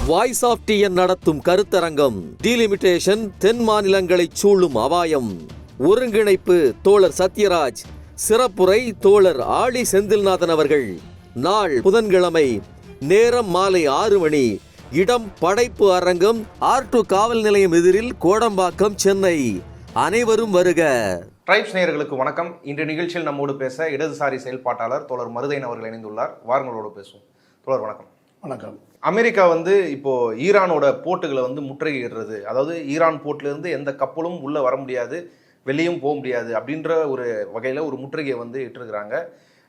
Voice of TN நடத்தும் கருத்தரங்கம். Delimitation தென் மாநிலங்களை சூழும் அபாயம். ஒருங்கிணைப்பு தோழர் சத்யராஜ். சிறப்புரை தோழர் ஆழி செந்தில்நாதன் அவர்கள். நாள் புதன்கிழமை. நேரம் மாலை 6 மணி. இடம் படைப்பு அரங்கம், R2 காவல் நிலையம் எதிரில், கோடம்பாக்கம், சென்னை. அனைவரும் வருக. ட்ரைப்ஸ் நேயர்களுக்கு வணக்கம். இன்று நிகழ்ச்சியில் நம்மோடு பேச இடதுசாரி செயல்பாட்டாளர் தோழர் மருதையன் அவர்கள் இணைந்துள்ளார். வாருங்களோடு பேசுவோம். தோழர் வணக்கம். வணக்கம். அமெரிக்கா இப்போ ஈரானோட போர்ட்டுகளை முற்றுகையிடுறது, அதாவது ஈரான் போர்ட்லேருந்து எந்த கப்பலும் உள்ளே வர முடியாது, வெளியும் போக முடியாது அப்படின்ற ஒரு வகையில் ஒரு முற்றுகையை இட்டிருக்கிறாங்க.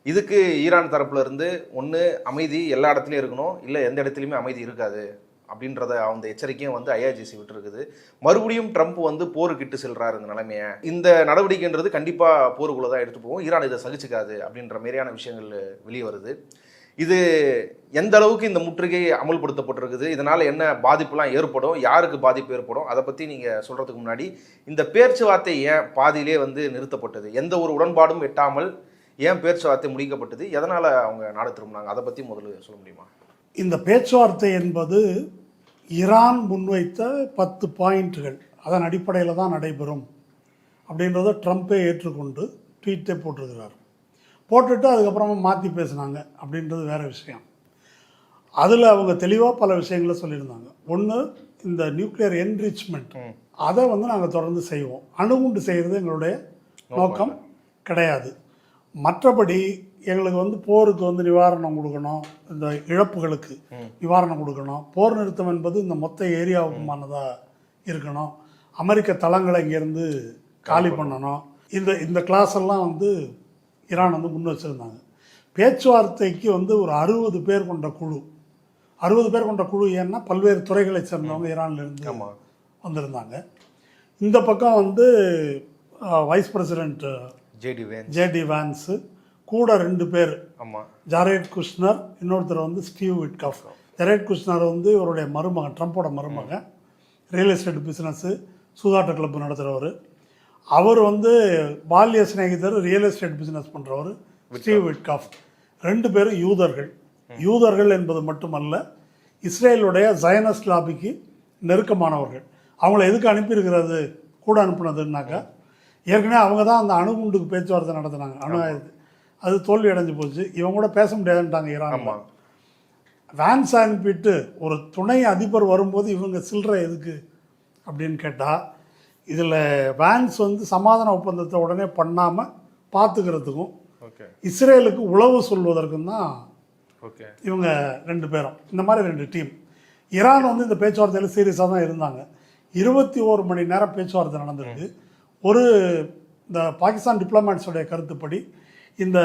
இதுக்கு ஈரான் தரப்புல இருந்து ஒன்று அமைதி எல்லா இடத்துலையும் இருக்கணும், இல்லை எந்த இடத்துலையுமே அமைதி இருக்காது அப்படின்றத அந்த எச்சரிக்கையும் IRGC விட்டுருக்குது. மறுபடியும் ட்ரம்ப் போருக்கிட்டு செல்றாரு இந்த நிலைமையை. இந்த நடவடிக்கைன்றது கண்டிப்பாக போருக்குள்ளே தான் எடுத்து போகும், ஈரான் இதை சகிச்சுக்காது அப்படின்ற மாதிரியான விஷயங்கள் வெளியே வருது. இது எந்த அளவுக்கு இந்த முற்றுகை அமல்படுத்தப்பட்டிருக்குது, இதனால் என்ன பாதிப்புலாம் ஏற்படும், யாருக்கு பாதிப்பு ஏற்படும், அதை பற்றி நீங்கள் சொல்கிறதுக்கு முன்னாடி இந்த பேச்சுவார்த்தை ஏன் பாதியிலே நிறுத்தப்பட்டது, எந்த ஒரு உடன்பாடும் எட்டாமல் ஏன் பேச்சுவார்த்தை முடிக்கப்பட்டது, எதனால் அவங்க நாடு திரும்பினாங்க, அதை பற்றி முதல்ல சொல்ல முடியுமா? இந்த பேச்சுவார்த்தை என்பது ஈரான் முன்வைத்த 10 பாயிண்ட்டுகள், அதன் அடிப்படையில் தான் நடைபெறும் அப்படின்றத ட்ரம்ப்பே ஏற்றுக்கொண்டு ட்வீட்டே போட்டிருக்கிறார். போட்டுட்டு அதுக்கப்புறமா மாற்றி பேசினாங்க அப்படின்றது வேறு விஷயம். அதில் அவங்க தெளிவாக பல விஷயங்களை சொல்லியிருந்தாங்க. ஒன்று, இந்த நியூக்ளியர் என்ரிச்மெண்ட் அதை நாங்கள் தொடர்ந்து செய்வோம், அணுகுண்டு செய்கிறது எங்களுடைய நோக்கம் கிடையாது. மற்றபடி எங்களுக்கு போருக்கு நிவாரணம் கொடுக்கணும், இந்த இழப்புகளுக்கு நிவாரணம் கொடுக்கணும், போர் நிறுத்தம் என்பது இந்த மொத்த ஏரியாவுக்குமானதாக இருக்கணும், அமெரிக்க தளங்களை இங்கேருந்து காலி பண்ணணும். இந்த கிளாஸ் எல்லாம் ஈரான் முன் வச்சுருந்தாங்க. பேச்சுவார்த்தைக்கு ஒரு 60 பேர் கொண்ட குழு, 60 பேர் கொண்ட குழு ஏன்னா பல்வேறு துறைகளை சேர்ந்தவங்க ஈரான்லேருந்து வந்திருந்தாங்க. இந்த பக்கம் வைஸ் பிரசிடென்ட் ஜேடி வான்ஸு கூட 2 பேர், ஜாரேட் குஷ்னர், இன்னொருத்தர் ஸ்டீவ் விட்காஃப். ஜாரேட் குஷ்னர் இவருடைய மருமகன், ட்ரம்ப்போட மருமகன், ரியல் எஸ்டேட் பிஸ்னஸ்ஸு, சூதாட்ட கிளப்பு நடத்துகிறவர். அவர் பால்ய சிநேகிதர், ரியல் எஸ்டேட் பிஸ்னஸ் பண்ணுறவர் ஸ்டீவ் விட்காஃப். 2 பேரும் யூதர்கள். யூதர்கள் என்பது மட்டுமல்ல, இஸ்ரேலுடைய ஜயனஸ்ட் லாபிக்கு நெருக்கமானவர்கள். அவங்கள எதுக்கு அனுப்பியிருக்கிறது, கூட அனுப்புனதுன்னாக்கா, ஏற்கனவே அவங்க தான் அந்த அணுகுண்டுக்கு பேச்சுவார்த்தை நடத்தினாங்க. அணு ஆயுதம் அது தோல்வி அடைஞ்சு போச்சு, இவங்க கூட பேச முடியாதுன்ட்டாங்க ஈரான். வான்ஸ் அனுப்பிட்டு ஒரு துணை அதிபர் வரும்போது இவங்க சில்லற எதுக்கு அப்படின்னு கேட்டால், இதில் வான்ஸ் சமாதான ஒப்பந்தத்தை உடனே பண்ணாமல் பார்த்துக்கிறதுக்கும் இஸ்ரேலுக்கு உளவு சொல்வதற்கும் தான் இவங்க 2 பேரும். இந்த மாதிரி 2 டீம். ஈரான் இந்த பேச்சுவார்த்தையில் சீரியஸாக தான் இருந்தாங்க. 21 மணி நேரம் பேச்சுவார்த்தை நடந்திருக்கு. இந்த பாகிஸ்தான் டிப்ளமேட்ஸுடைய கருத்துப்படி இந்த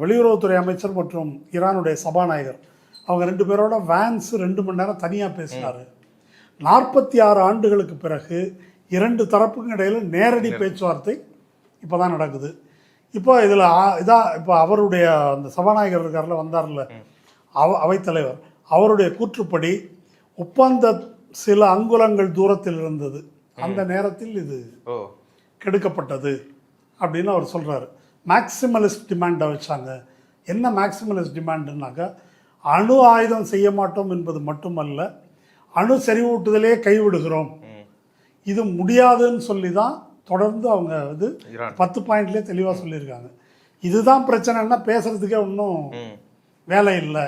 வெளியுறவுத்துறை அமைச்சர் மற்றும் ஈரானுடைய சபாநாயகர் அவங்க 2 பேரோட வான்ஸ் 2 மணி நேரம் தனியாக பேசினார். 46 ஆண்டுகளுக்கு பிறகு 2 தரப்புக்கும் இடையில் நேரடி பேச்சுவார்த்தை இப்போ தான் நடக்குது. இப்போ இதில் இப்போ அவருடைய அந்த சபாநாயகர் இருக்கார்ல, வந்தார்ல அவைத்தலைவர், அவருடைய கூற்றுப்படி ஒப்பந்த சில அங்குலங்கள் தூரத்தில் இருந்தது, அந்த நேரத்தில் இது கெடுக்கப்பட்டது அப்படின்னு அவர் சொல்கிறாரு. மேக்சிமலிஸ்ட் டிமாண்டை வச்சாங்க. என்ன மேக்சிமலிஸ்ட் டிமாண்டுனாக்கா, அணு ஆயுதம் செய்ய மாட்டோம் என்பது மட்டுமல்ல, அணு செறிவூட்டுதலே கைவிடுகிறோம், இது முடியாதுன்னு சொல்லி தான் தொடர்ந்து அவங்க 10 பாயிண்ட்லேயே தெளிவாக சொல்லியிருக்காங்க. இதுதான் பிரச்சனைன்னா பேசுகிறதுக்கே ஒன்றும் வேலை இல்லை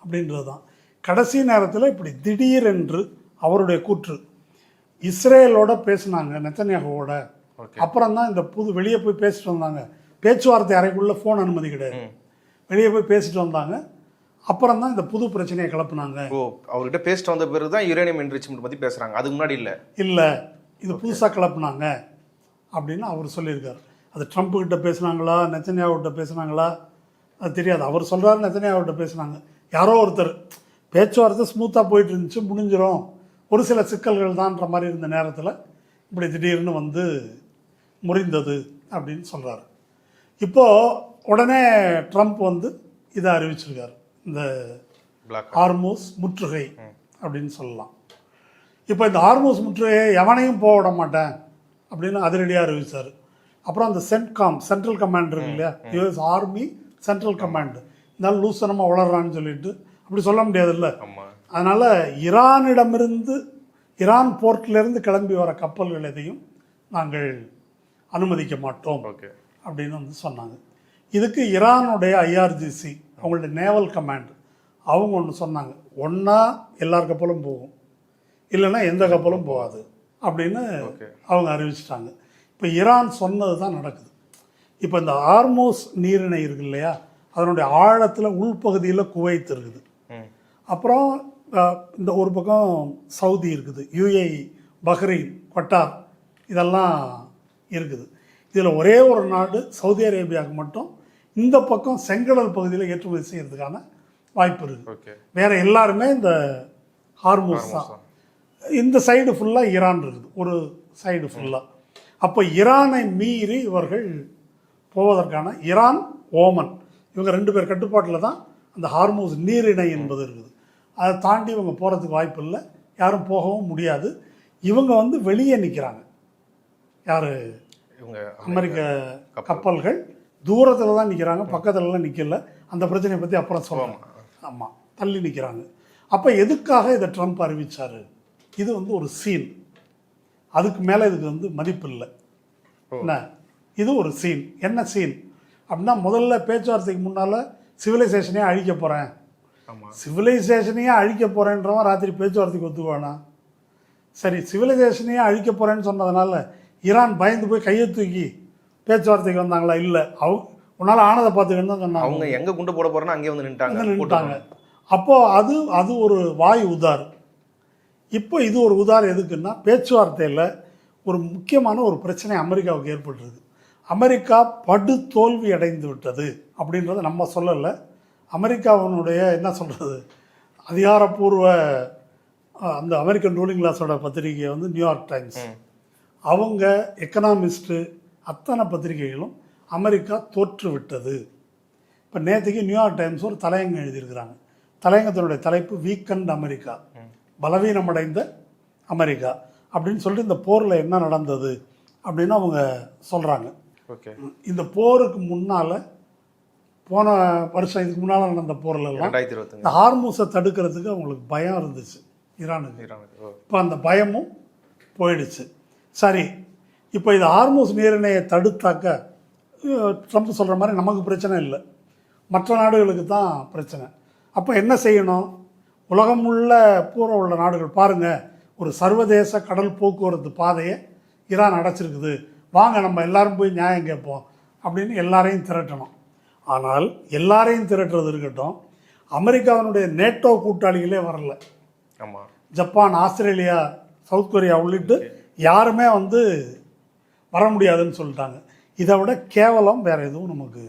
அப்படின்றது தான். கடைசி நேரத்தில் இப்படி திடீரென்று அவருடைய கூற்று, இஸ்ரேலோட பேசினாங்க நெத்தன்யாகுவோட, அப்புறம் தான் இந்த வெளியே போய் பேசிட்டு வந்தாங்க. பேச்சுவார்த்தை அறைக்குள்ளே ஃபோன் அனுமதி கிடையாது, வெளியே போய் பேசிட்டு வந்தாங்க, அப்புறம் தான் இந்த புது பிரச்சனையை கிளப்புனாங்க. அவர்கிட்ட பேசிட்டு வந்த பிறகு தான் யுரேனியம் என்ரிச்மெண்ட் பற்றி பேசுகிறாங்க, அதுக்கு முன்னாடி இல்லை இது புதுசாக கிளப்புனாங்க அப்படின்னு அவர் சொல்லியிருக்காரு. அது ட்ரம்ப்கிட்ட பேசுனாங்களா, நெத்தன்யாகுகிட்ட பேசுனாங்களா அது தெரியாது. அவர் சொல்கிறாரு நெத்தன்யாகுகிட்ட பேசுனாங்க. யாரோ ஒருத்தர் பேச்சுவார்த்தை ஸ்மூத்தாக போயிட்டு இருந்துச்சு, முடிஞ்சிடும், ஒரு சில சிக்கல்கள் தான்ன்ற மாதிரி இருந்த நேரத்தில் இப்படி திடீர்னு முறிந்தது அப்படின்னு சொல்கிறாரு. இப்போது உடனே ட்ரம்ப் இதை அறிவிச்சிருக்காரு, இந்த ஹார்மூஸ் முற்றுகை அப்படின்னு சொல்லலாம். இப்போ இந்த ஹார்மூஸ் முற்றுகையை எவனையும் போக விட மாட்டேன் அப்படின்னு அதிரடியாக அறிவித்தார். அப்புறம் அந்த சென்ட்ரல் கமாண்ட் இருக்கு இல்லையா, யூஎஸ் ஆர்மி சென்ட்ரல் கமாண்ட், இருந்தாலும் லூசனமாக வளர்றான்னு சொல்லிட்டு அப்படி சொல்ல முடியாதுல்ல. ஆமா. அதனால் ஈரான் போர்ட்டிலிருந்து கிளம்பி வர கப்பல்கள் எதையும் நாங்கள் அனுமதிக்க மாட்டோம் ஓகே அப்படின்னு வந்து சொன்னாங்க. இதுக்கு ஈரானுடைய ஐஆர்ஜிசி, அவங்களுடைய நேவல் கமாண்ட், அவங்க ஒன்று சொன்னாங்க, ஒன்றா எல்லார் கப்பலும் போகும், இல்லைன்னா எந்த கப்பலும் போகாது அப்படின்னு அவங்க அறிவிச்சிட்டாங்க. இப்போ ஈரான் சொன்னது தான் நடக்குது. இப்போ இந்த ஹார்மோஸ் நீரிணை இருக்கு இல்லையா, அதனுடைய ஆழத்தில் உள்பகுதியில் குவைத் இருக்குது, அப்புறம் இந்த ஒரு பக்கம் சவுதி இருக்குது, யுஏஇ, பஹ்ரைன், கட்டார் இதெல்லாம் இருக்குது. இதில் ஒரே ஒரு நாடு சவுதி அரேபியாவுக்கு மட்டும் இந்த பக்கம் செங்கடல் பகுதியில் ஏற்றுமதி செய்கிறதுக்கான வாய்ப்பு இருக்குது. வேறு எல்லாருமே இந்த ஹார்மோஸ் தான். இந்த சைடு ஃபுல்லாக ஈரான் இருக்குது, ஒரு சைடு ஃபுல்லாக. அப்போ ஈரானை மீறி இவர்கள் போவதற்கான ஈரான், ஓமன் இவங்க 2 பேர் கட்டுப்பாட்டில் தான் அந்த ஹார்மோஸ் நீரிணை என்பது இருக்குது. அதை தாண்டி இவங்க போகிறதுக்கு வாய்ப்பு இல்லை, யாரும் போகவும் முடியாது. இவங்க வந்து வெளியே நிற்கிறாங்க. யார்? இவங்க அமெரிக்க கப்பல்கள் தூரத்தில் தான் நிற்கிறாங்க, பக்கத்துலலாம் நிற்கல. அந்த பிரச்சனையை பற்றி அப்புறம் சொல்லலாம். ஆமாம், தள்ளி நிற்கிறாங்க. அப்போ எதுக்காக இதை ட்ரம்ப் அறிவித்தார்? இது வந்து ஒரு சீன், அதுக்கு மேலே இதுக்கு வந்து மதிப்பு இல்லை. என்ன, இது ஒரு சீன். என்ன சீன் அப்படின்னா, முதல்ல பேச்சுவார்த்தைக்கு முன்னால் சிவிலைசேஷனையே அழிக்க போகிறேன், சிவிலைசேஷனையே அழிக்க போகிறேன்றவன் ராத்திரி பேச்சுவார்த்தைக்கு ஒத்துக்குவானா? சரி, சிவிலைசேஷனையே அழிக்க போகிறேன்னு சொன்னதுனால ஈரான் பயந்து போய் கையை தூக்கி பேச்சுவார்த்தைக்கு வந்தாங்களா? இல்லை, உன்னால் ஆனதை பார்த்துக்கன்னு தான் சொன்னாங்க. அவங்க எங்கே குண்டு போட போகிறேன்னா அங்கே வந்து நின்றுட்டாங்க. அப்போது அது ஒரு வாய் உதார். இப்போ இது ஒரு உதாரணம் எதுக்குன்னா, பேச்சுவார்த்தையில் ஒரு முக்கியமான ஒரு பிரச்சனை அமெரிக்காவுக்கு ஏற்பட்டுருது. அமெரிக்கா படு தோல்வி அடைந்து விட்டது அப்படின்றத நம்ம சொல்லலை. அமெரிக்காவினுடைய என்ன சொல்கிறது, அதிகாரப்பூர்வ அந்த அமெரிக்கன் ரூலிங் கிளாஸோட பத்திரிகை வந்து நியூயார்க் டைம்ஸ், அவங்க எக்கனாமிஸ்ட்டு அத்தனை பத்திரிகைகளும் அமெரிக்கா தோற்று விட்டது. இப்போ நேற்றுக்கு நியூயார்க் டைம்ஸ் ஒரு தலையங்கம் எழுதியிருக்கிறாங்க. தலையங்கத்தினுடைய தலைப்பு வீக்கெண்ட் அமெரிக்கா, பலவீனமடைந்த அமெரிக்கா அப்படின்னு சொல்லிட்டு இந்த போரில் என்ன நடந்தது அப்படின்னு அவங்க சொல்கிறாங்க. இந்த போருக்கு முன்னால், போன வருஷம் இதுக்கு முன்னால் நடந்த போரிலெல்லாம் இந்த ஹார்மூஸை தடுக்கிறதுக்கு அவங்களுக்கு பயம் இருந்துச்சு ஈரானுக்கு. இப்போ அந்த பயமும் போயிடுச்சு. சரி, இப்போ இது ஹார்மூஸ் நீரிணையை தடுத்தாக்க ட்ரம்ப் சொல்கிற மாதிரி நமக்கு பிரச்சனை இல்லை, மற்ற நாடுகளுக்கு தான் பிரச்சனை. அப்போ என்ன செய்யணும்? உலகம் உள்ள பூரா உள்ள நாடுகள் பாருங்கள், ஒரு சர்வதேச கடல் போக்குவரத்து பாதையை ஈரான் அடைச்சிருக்குது, வாங்க நம்ம எல்லாரும் போய் நியாயம் கேட்போம் அப்படின்னு எல்லாரையும் திரட்டணும். ஆனால் எல்லாரையும் திரட்டுறது இருக்கட்டும், அமெரிக்காவினுடைய நேட்டோ கூட்டாளிகளே வரல. ஜப்பான், ஆஸ்திரேலியா, சவுத் கொரியா உள்ளிட்டு யாருமே வந்து வர முடியாதுன்னு சொல்லிட்டாங்க. இதை விட கேவலம் வேறு எதுவும் நமக்கு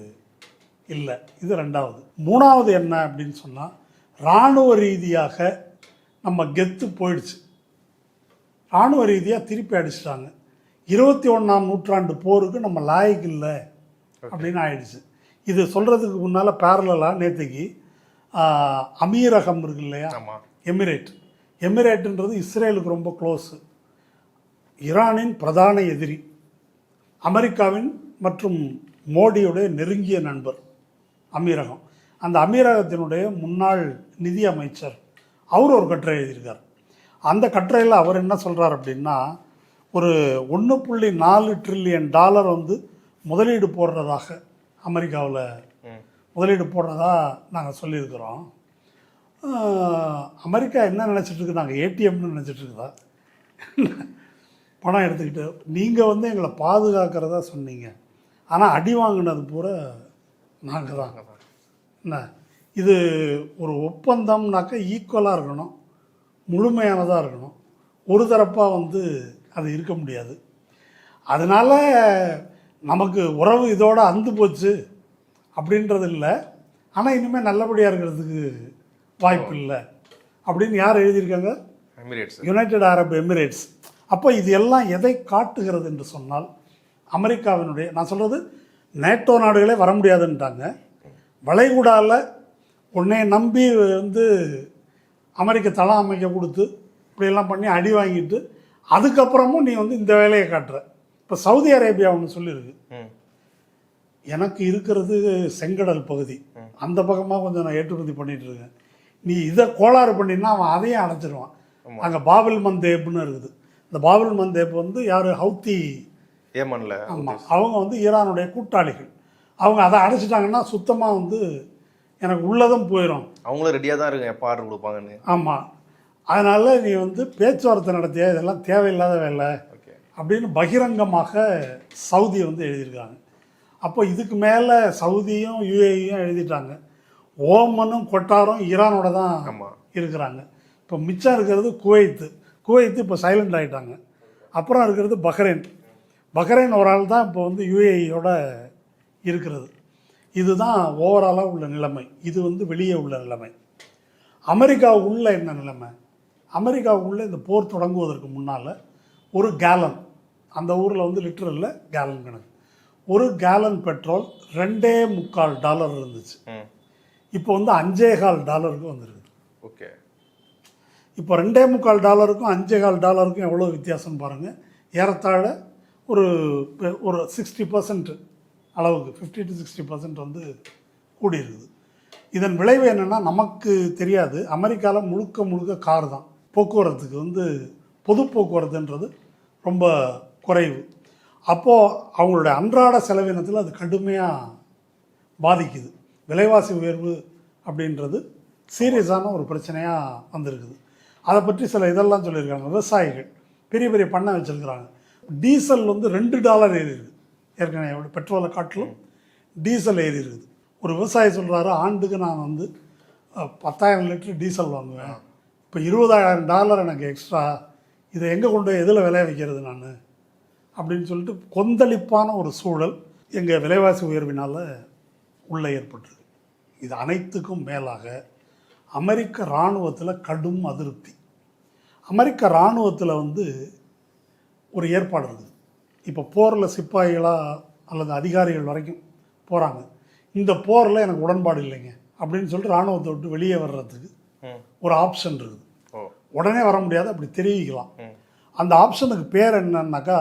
இல்லை. இது ரெண்டாவது. மூணாவது என்ன அப்படின்னு சொன்னால், இராணுவ ரீதியாக நம்ம கெத்து போயிடுச்சு. இராணுவ ரீதியாக திருப்பி அடிச்சிட்டாங்க. 21ஆம் நூற்றாண்டு போருக்கு நம்ம லாயக்கு இல்லை அப்படின்னு ஆயிடுச்சு. இது சொல்கிறதுக்கு முன்னால் பேரலாக நேற்றுக்கு அமீரகம் இருக்கு இல்லையா, எமிரேட்டுன்றது இஸ்ரேலுக்கு ரொம்ப க்ளோஸு, ஈரானின் பிரதான எதிரி, அமெரிக்காவின் மற்றும் மோடியுடைய நெருங்கிய நண்பர் அமீரகம். அந்த அமீரகத்தினுடைய முன்னாள் நிதி அமைச்சர் அவர் ஒரு கட்டுரை எழுதியிருக்கார். அந்த கட்டுரையில் அவர் என்ன சொல்கிறார் அப்படின்னா, ஒரு $1.4 ட்ரில்லியன் வந்து முதலீடு போடுறதாக அமெரிக்காவில் முதலீடு போடுறதா நாங்கள் சொல்லியிருக்கிறோம். அமெரிக்கா என்ன நினச்சிட்ருக்கு, நாங்கள் ஏடிஎம்னு நினச்சிட்ருக்குதா? பணம் எடுத்துக்கிட்டு நீங்கள் வந்து எங்களை பாதுகாக்கிறதா சொன்னீங்க, ஆனால் அடி வாங்கினது பூரா நாங்கள் தான். என்ன இது ஒரு ஒப்பந்தம்னாக்கா ஈக்குவலாக இருக்கணும், முழுமையானதாக இருக்கணும். ஒரு தரப்பாக வந்து அது இருக்க முடியாது. அதனால் நமக்கு உறவு இதோட அந்து போச்சு அப்படின்றது இல்லை, ஆனால் இனிமேல் நல்லபடியாக இருக்கிறதுக்கு வாய்ப்பு இல்லை அப்படின்னு யார் எழுதியிருக்காங்க? United Arab Emirates. அப்போ இது எல்லாம் எதை காட்டுகிறது என்று சொன்னால், அமெரிக்காவினுடைய, நான் சொல்கிறது நேட்டோ நாடுகளே வர முடியாதுன்ட்டாங்க, வளைகுடாவில் உன்னை நம்பி வந்து அமெரிக்க தளம் அமைக்க கொடுத்து இப்படியெல்லாம் பண்ணி அடி வாங்கிட்டு அதுக்கப்புறமும் நீ வந்து இந்த வேலையை காட்டுற. இப்போ சவுதி அரேபியா ஒன்று சொல்லியிருக்கு, எனக்கு இருக்கிறது செங்கடல் பகுதி, அந்த பக்கமாக கொஞ்சம் நான் ஏற்றுமதி பண்ணிகிட்டு இருக்கேன், நீ இதை கோளாறு பண்ணினா அவன் அதையும் அடைச்சிருவான். அங்கே பாபில் மந்தேப்னு இருக்குது. இந்த பாபில் மந்தேப் வந்து யார்? ஹவுத்தி ஏமன்ல. ஆமாம், அவங்க வந்து ஈரானுடைய கூட்டாளிகள். அவங்க அதை அடைச்சிட்டாங்கன்னா சுத்தமாக வந்து எனக்கு உள்ளதும் போயிடும். அவங்களும் ரெடியாக தான் இருக்கு எப்போ ஆர்டர் கொடுப்பாங்கன்னு. ஆமாம், அதனால் நீ வந்து பேச்சுவார்த்தை நடத்திய இதெல்லாம் தேவையில்லாத வேலை அப்படின்னு பகிரங்கமாக சவுதி வந்து எழுதியிருக்காங்க. அப்போ இதுக்கு மேலே சவுதியும் யுஏஇயும் எழுதிட்டாங்க. ஓமனும் கொட்டாரும் ஈரானோட தான் இருக்கிறாங்க. இப்போ மிச்சம் இருக்கிறது குவைத்து இப்போ சைலண்ட் ஆகிட்டாங்க. அப்புறம் இருக்கிறது பஹ்ரைன் ஒரு ஆள் தான் இப்போ வந்து யுஏஇயோட இருக்கிறது. இதுதான் ஓவராலாக உள்ள நிலைமை. இது வந்து வெளியே உள்ள நிலைமை. அமெரிக்காவுக்குள்ள என்ன நிலைமை? அமெரிக்காவுக்குள்ள இந்த போர் தொடங்குவதற்கு முன்னால் ஒரு கேலன், அந்த ஊரில் வந்து லிட்டர் இல்லை கேலன் கணக்கு, ஒரு கேலன் பெட்ரோல் $2.25 இருந்துச்சு. இப்போ வந்து $5.25 வந்துருக்குது. ஓகே, இப்போ $2.25 $5.25 எவ்வளோ வித்தியாசம் பாருங்கள். ஏறத்தாழ ஒரு 60% அளவுக்கு 50 to 60% வந்து கூடியிருக்குது. இதன் விளைவு என்னென்னா நமக்கு தெரியாது. அமெரிக்காவில் முழுக்க கார் தான் போக்குவரத்துக்கு வந்து பொது போக்குவரத்துன்றது ரொம்ப குறைவு. அப்போது அவங்களுடைய அன்றாட செலவினத்தில் அது கடுமையாக பாதிக்குது. விலைவாசி உயர்வு அப்படின்றது சீரியஸான ஒரு பிரச்சனையாக வந்திருக்குது. அதை பற்றி சில இதெல்லாம் சொல்லியிருக்காங்க. விவசாயிகள் பெரிய பெரிய பண்ணை வச்சுருக்கிறாங்க. டீசல் வந்து $2 ஏறி இருக்குது. ஏற்கனவே பெட்ரோலை காட்டிலும் டீசல் ஏறி இருக்குது. ஒரு விவசாயி சொல்கிறாரு, ஆண்டுக்கு நான் வந்து 10,000 லிட்டர் டீசல் வாங்குவேன், இப்போ $20,000 எனக்கு எக்ஸ்ட்ரா, இதை எங்கே கொண்டு எதில் விளைய வைக்கிறது நான் அப்படின்னு சொல்லிட்டு கொந்தளிப்பான ஒரு சூழல் எங்கள் விலைவாசி உயர்வினால் உள்ளே ஏற்பட்டுருக்கு. இது அனைத்துக்கும் மேலாக அமெரிக்க இராணுவத்தில் கடும் அதிருப்தி. அமெரிக்க இராணுவத்தில் வந்து ஒரு ஏற்பாடு இருக்குது. இப்போ போரில் சிப்பாய்களாக அல்லது அதிகாரிகள் வரைக்கும் போகிறாங்க. இந்த போரில் எனக்கு உடன்பாடு இல்லைங்க அப்படின்னு சொல்லிட்டு இராணுவத்தை விட்டு வெளியே வர்றதுக்கு ஒரு ஆப்ஷன் இருக்குது. உடனே வர முடியாது, அப்படி தெரிவிக்கலாம். அந்த ஆப்ஷனுக்கு பேர் என்னன்னாக்கா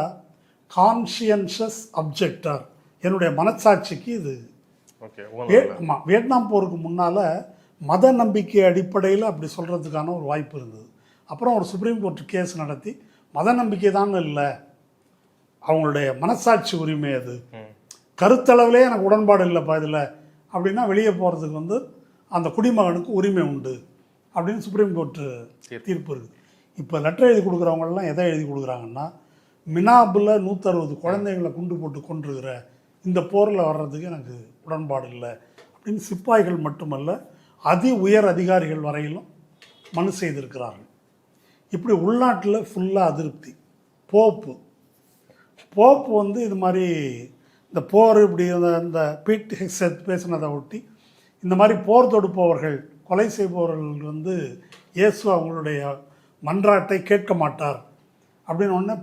கான்ஷியன்ஷியஸ் அப்ஜெக்டர். என்னுடைய மனசாட்சிக்கு இது. ஆமாம், வியட்நாம் போருக்கு முன்னால் மத நம்பிக்கை அடிப்படையில் அப்படி சொல்கிறதுக்கான ஒரு வாய்ப்பு இருந்தது. அப்புறம் ஒரு சுப்ரீம் கோர்ட் கேஸ் நடத்தி மத நம்பிக்கை தான் இல்லை, அவங்களுடைய மனசாட்சி உரிமை, அது கருத்தளவிலே எனக்கு உடன்பாடு இல்லைப்பா இதில் அப்படின்னா வெளியே போகிறதுக்கு வந்து அந்த குடிமகனுக்கு உரிமை உண்டு அப்படின்னு சுப்ரீம் கோர்ட்டு தீர்ப்பு இருக்குது. இப்போ லெட்டர் எழுதி கொடுக்குறவங்கெல்லாம் எதை எழுதி கொடுக்குறாங்கன்னா, மினாபில் 160 குழந்தைங்களை குண்டு போட்டு கொண்டிருக்கிற இந்த போரில் வர்றதுக்கு எனக்கு உடன்பாடு இல்லை அப்படின்னு சிப்பாய்கள் மட்டுமல்ல உயர் அதிகாரிகள் வரையிலும் மனு செய்திருக்கிறார்கள். இப்படி உள்நாட்டில் ஃபுல்லாக அதிருப்தி. போப்பு வந்து இது மாதிரி இந்த போர் இப்படி இந்த பீட் ஹெக்ஸத் பேசினதை ஒட்டி இந்த மாதிரி போர் தொடுப்பவர்கள், கொலை செய்பவர்கள் வந்து இயேசு அவங்களுடைய மன்றாட்டை கேட்க மாட்டார் அப்படின்னு ஒன்று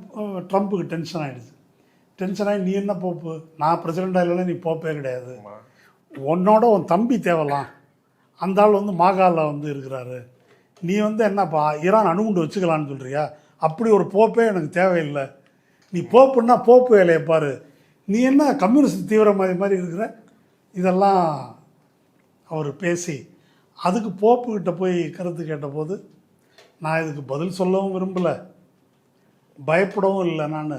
ட்ரம்ப்புக்கு டென்ஷன் ஆகிடுச்சு. டென்ஷன் ஆகி, நீ என்ன போப்பு, நான் பிரசிடெண்டாக இல்லைன்னா நீ போப்பே கிடையாது, உன்னோட உன் தம்பி தேவலாம், அந்த ஆள் வந்து மாகாவில் வந்து இருக்கிறாரு, நீ வந்து என்னப்பா ஈரான் அணுகுண்டு வச்சுக்கலான்னு சொல்கிறியா, அப்படி ஒரு போப்பே எனக்கு தேவையில்லை, நீ போப்புன்னா போப்பு வேலையை பாரு, நீ என்ன கம்யூனிஸ்ட் தீவிரவாதி மாதிரி இருக்கிற, இதெல்லாம் அவர் பேசி அதுக்கு போப்புக்கிட்ட போய் கருத்து கேட்டபோது, நான் இதுக்கு பதில் சொல்லவும் விரும்பலை, பயப்படவும் இல்லை, நான்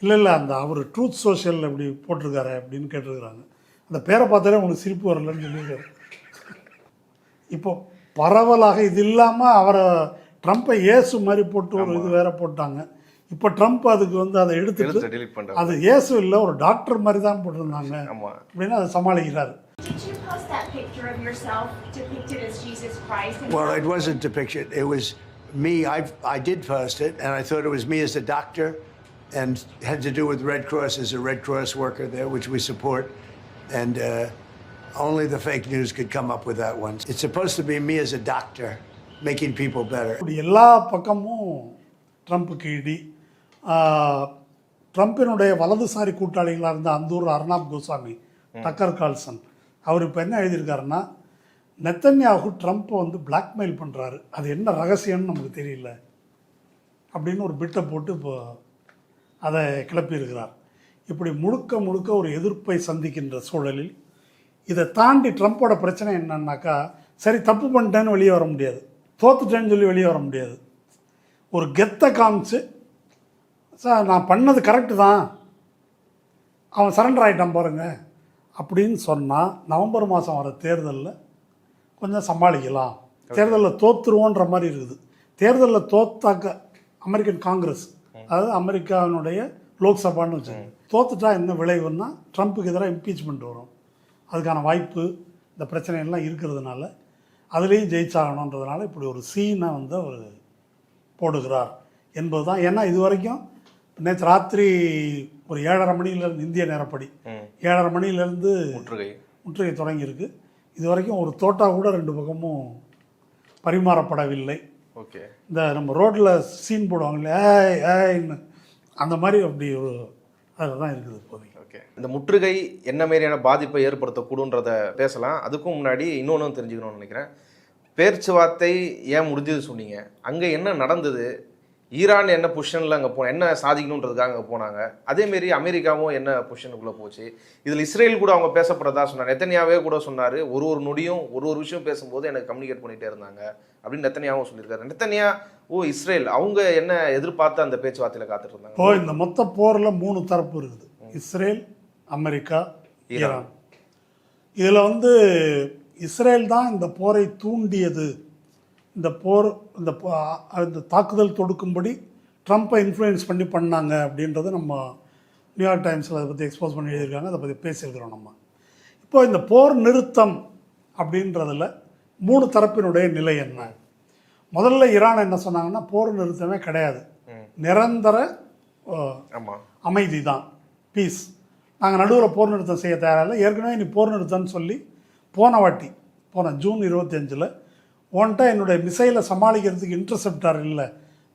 இல்லை அந்த அவர் ட்ரூத் சோஷியல் இப்படி போட்டிருக்காரு அப்படின்னு கேட்டிருக்கிறாங்க. அந்த பேரை பார்த்தாலே உங்களுக்கு சிரிப்பு வரலன்னு சொல்லியிருக்காரு. இப்போ பரவலாக இது இல்லாமல் அவரை ட்ரம்ப்பை இயேசு மாதிரி போட்டு ஒரு இது வேற போட்டாங்க. இப்போ ட்ரம்ப் அதுக்கு வந்து அதை எடுத்துட்டு அது இயேசு இல்லை ஒரு டாக்டர் மாதிரி தான் போட்டிருந்தாங்க அப்படின்னு அதை சமாளிக்கிறாரு. Did you post that picture of yourself depicted as Jesus Christ? Well, it wasn't depicted. It was me. I did post it, and I thought it was me as a doctor, and had to do with Red Cross as a Red Cross worker there, which we support, and only the fake news could come up with that one. It's supposed to be me as a doctor, making people better. எல்லா பக்கமும் ட்ரம்ப்புக்கு இடி. ட்ரம்ப்பினுடைய வலதுசாரி கூட்டாளிகளாக இருந்த அந்தூர் அர்னாப் கோசாமி, டக்கர் Carlsen, அவர் இப்போ என்ன எழுதியிருக்காருன்னா, நெத்தன்யாகு ட்ரம்ப்பை வந்து blackmail பண்ணுறாரு, அது என்ன ரகசியம்னு நமக்கு தெரியல அப்படின்னு ஒரு பிட்டை போட்டு இப்போ அதை கிளப்பியிருக்கிறார். இப்படி முழுக்க ஒரு எதிர்ப்பை சந்திக்கின்ற சூழலில் இதை தாண்டி ட்ரம்ப்போட பிரச்சனை என்னன்னாக்கா, சரி தப்பு பண்ணிட்டேன்னு வெளியே வர முடியாது, தோத்துட்டேன்னு சொல்லி வெளியே வர முடியாது. ஒரு கெத்தை காமிச்சு சார் நான் பண்ணது கரெக்டு தான், அவன் சரண்டர் ஆகிட்டான் பாருங்க அப்படின்னு சொன்னால் நவம்பர் மாதம் வர தேர்தலில் கொஞ்சம் சமாளிக்கலாம். தேர்தலில் தோற்றுருவோன்ற மாதிரி இருக்குது. தேர்தலில் தோத்தாக்க அமெரிக்கன் காங்கிரஸ், அதாவது அமெரிக்காவினுடைய லோக்சபான்னு வச்சுக்கோங்க, தோத்துட்டா என்ன விளைவுன்னா ட்ரம்ப்புக்கு எதிராக இம்பீச்மெண்ட் வரும். அதுக்கான வாய்ப்பு இந்த பிரச்சனையெல்லாம் இருக்கிறதுனால அதுலேயும் ஜெயிச்சாகணுன்றதுனால இப்படி ஒரு சீனை வந்து அவர் போடுகிறார் என்பது தான். ஏன்னா இது வரைக்கும் நேற்று ராத்திரி ஒரு 7:30 மணிலேருந்து இந்திய நேரப்படி 7:30 மணிலேருந்து முற்றுகை தொடங்கியிருக்கு. இது வரைக்கும் ஒரு தோட்டா கூட 2 பக்கமும் பரிமாறப்படவில்லை. ஓகே, இந்த நம்ம ரோட்டில் சீன் போடுவாங்களே ஏன்னு அந்த மாதிரி அப்படி ஒரு அதில் தான் இருக்குது இப்போதைக்கு. ஓகே, இந்த முற்றுகை என்ன மாதிரியான பாதிப்பை ஏற்படுத்தக்கூடுன்றத பேசலாம். அதுக்கும் முன்னாடி இன்னொன்று தெரிஞ்சுக்கணும்னு நினைக்கிறேன். பேச்சுவார்த்தை ஏன் முடிஞ்சது சொன்னீங்க, அங்கே என்ன நடந்தது, ஈரான் என்ன பொசிஷனில் அங்கே என்ன சாதிக்கணுன்றதுக்காக அங்கே போனாங்க, அதேமாரி அமெரிக்காவும் என்ன பொசிஷனுக்குள்ளே போச்சு, இதில் இஸ்ரேல் கூட அவங்க பேசப்படுறதா சொன்னார். நெத்தனியாவே கூட சொன்னார், ஒரு நொடியும் ஒரு விஷயம் பேசும்போது எனக்கு கம்யூனிகேட் பண்ணிகிட்டே இருந்தாங்க அப்படின்னு நெத்தனியாவும் சொல்லியிருக்காரு. நெத்தனியா இஸ்ரேல் அவங்க என்ன எதிர்பார்த்து அந்த பேச்சுவார்த்தையில் காத்துட்டு இருந்தாங்க? இப்போ இந்த மொத்த போரில் 3 தரப்பு இருக்குது, இஸ்ரேல், அமெரிக்கா, ஈரான். இதில் வந்து இஸ்ரேல் தான் இந்த போரை தூண்டியது. இந்த போர் இந்த தாக்குதல் தொடுக்கும்படி ட்ரம்ப்பை இன்ஃப்ளூயன்ஸ் பண்ணாங்க அப்படின்றத நம்ம நியூயார்க் டைம்ஸில் அதை பற்றி எக்ஸ்போஸ் பண்ணி எழுதியிருக்காங்க, அதை பற்றி பேசியிருக்கிறோம் நம்ம. இப்போ இந்த போர் நிறுத்தம் அப்படின்றதில் 3 தரப்பினுடைய நிலை என்ன? முதல்ல ஈரான் என்ன சொன்னாங்கன்னா போர் நிறுத்தமே கிடையாது, நிரந்தர அமைதி தான், பீஸ், நாங்கள் நடுவில் போர் நிறுத்தம் செய்ய தயாரில்லை. ஏற்கனவே நீ போர் நிறுத்தம்னு சொல்லி போன ஜூன் 25 உன்ட்ட என்னுடைய மிசைலை சமாளிக்கிறதுக்கு இன்டர்செப்டார் இல்லை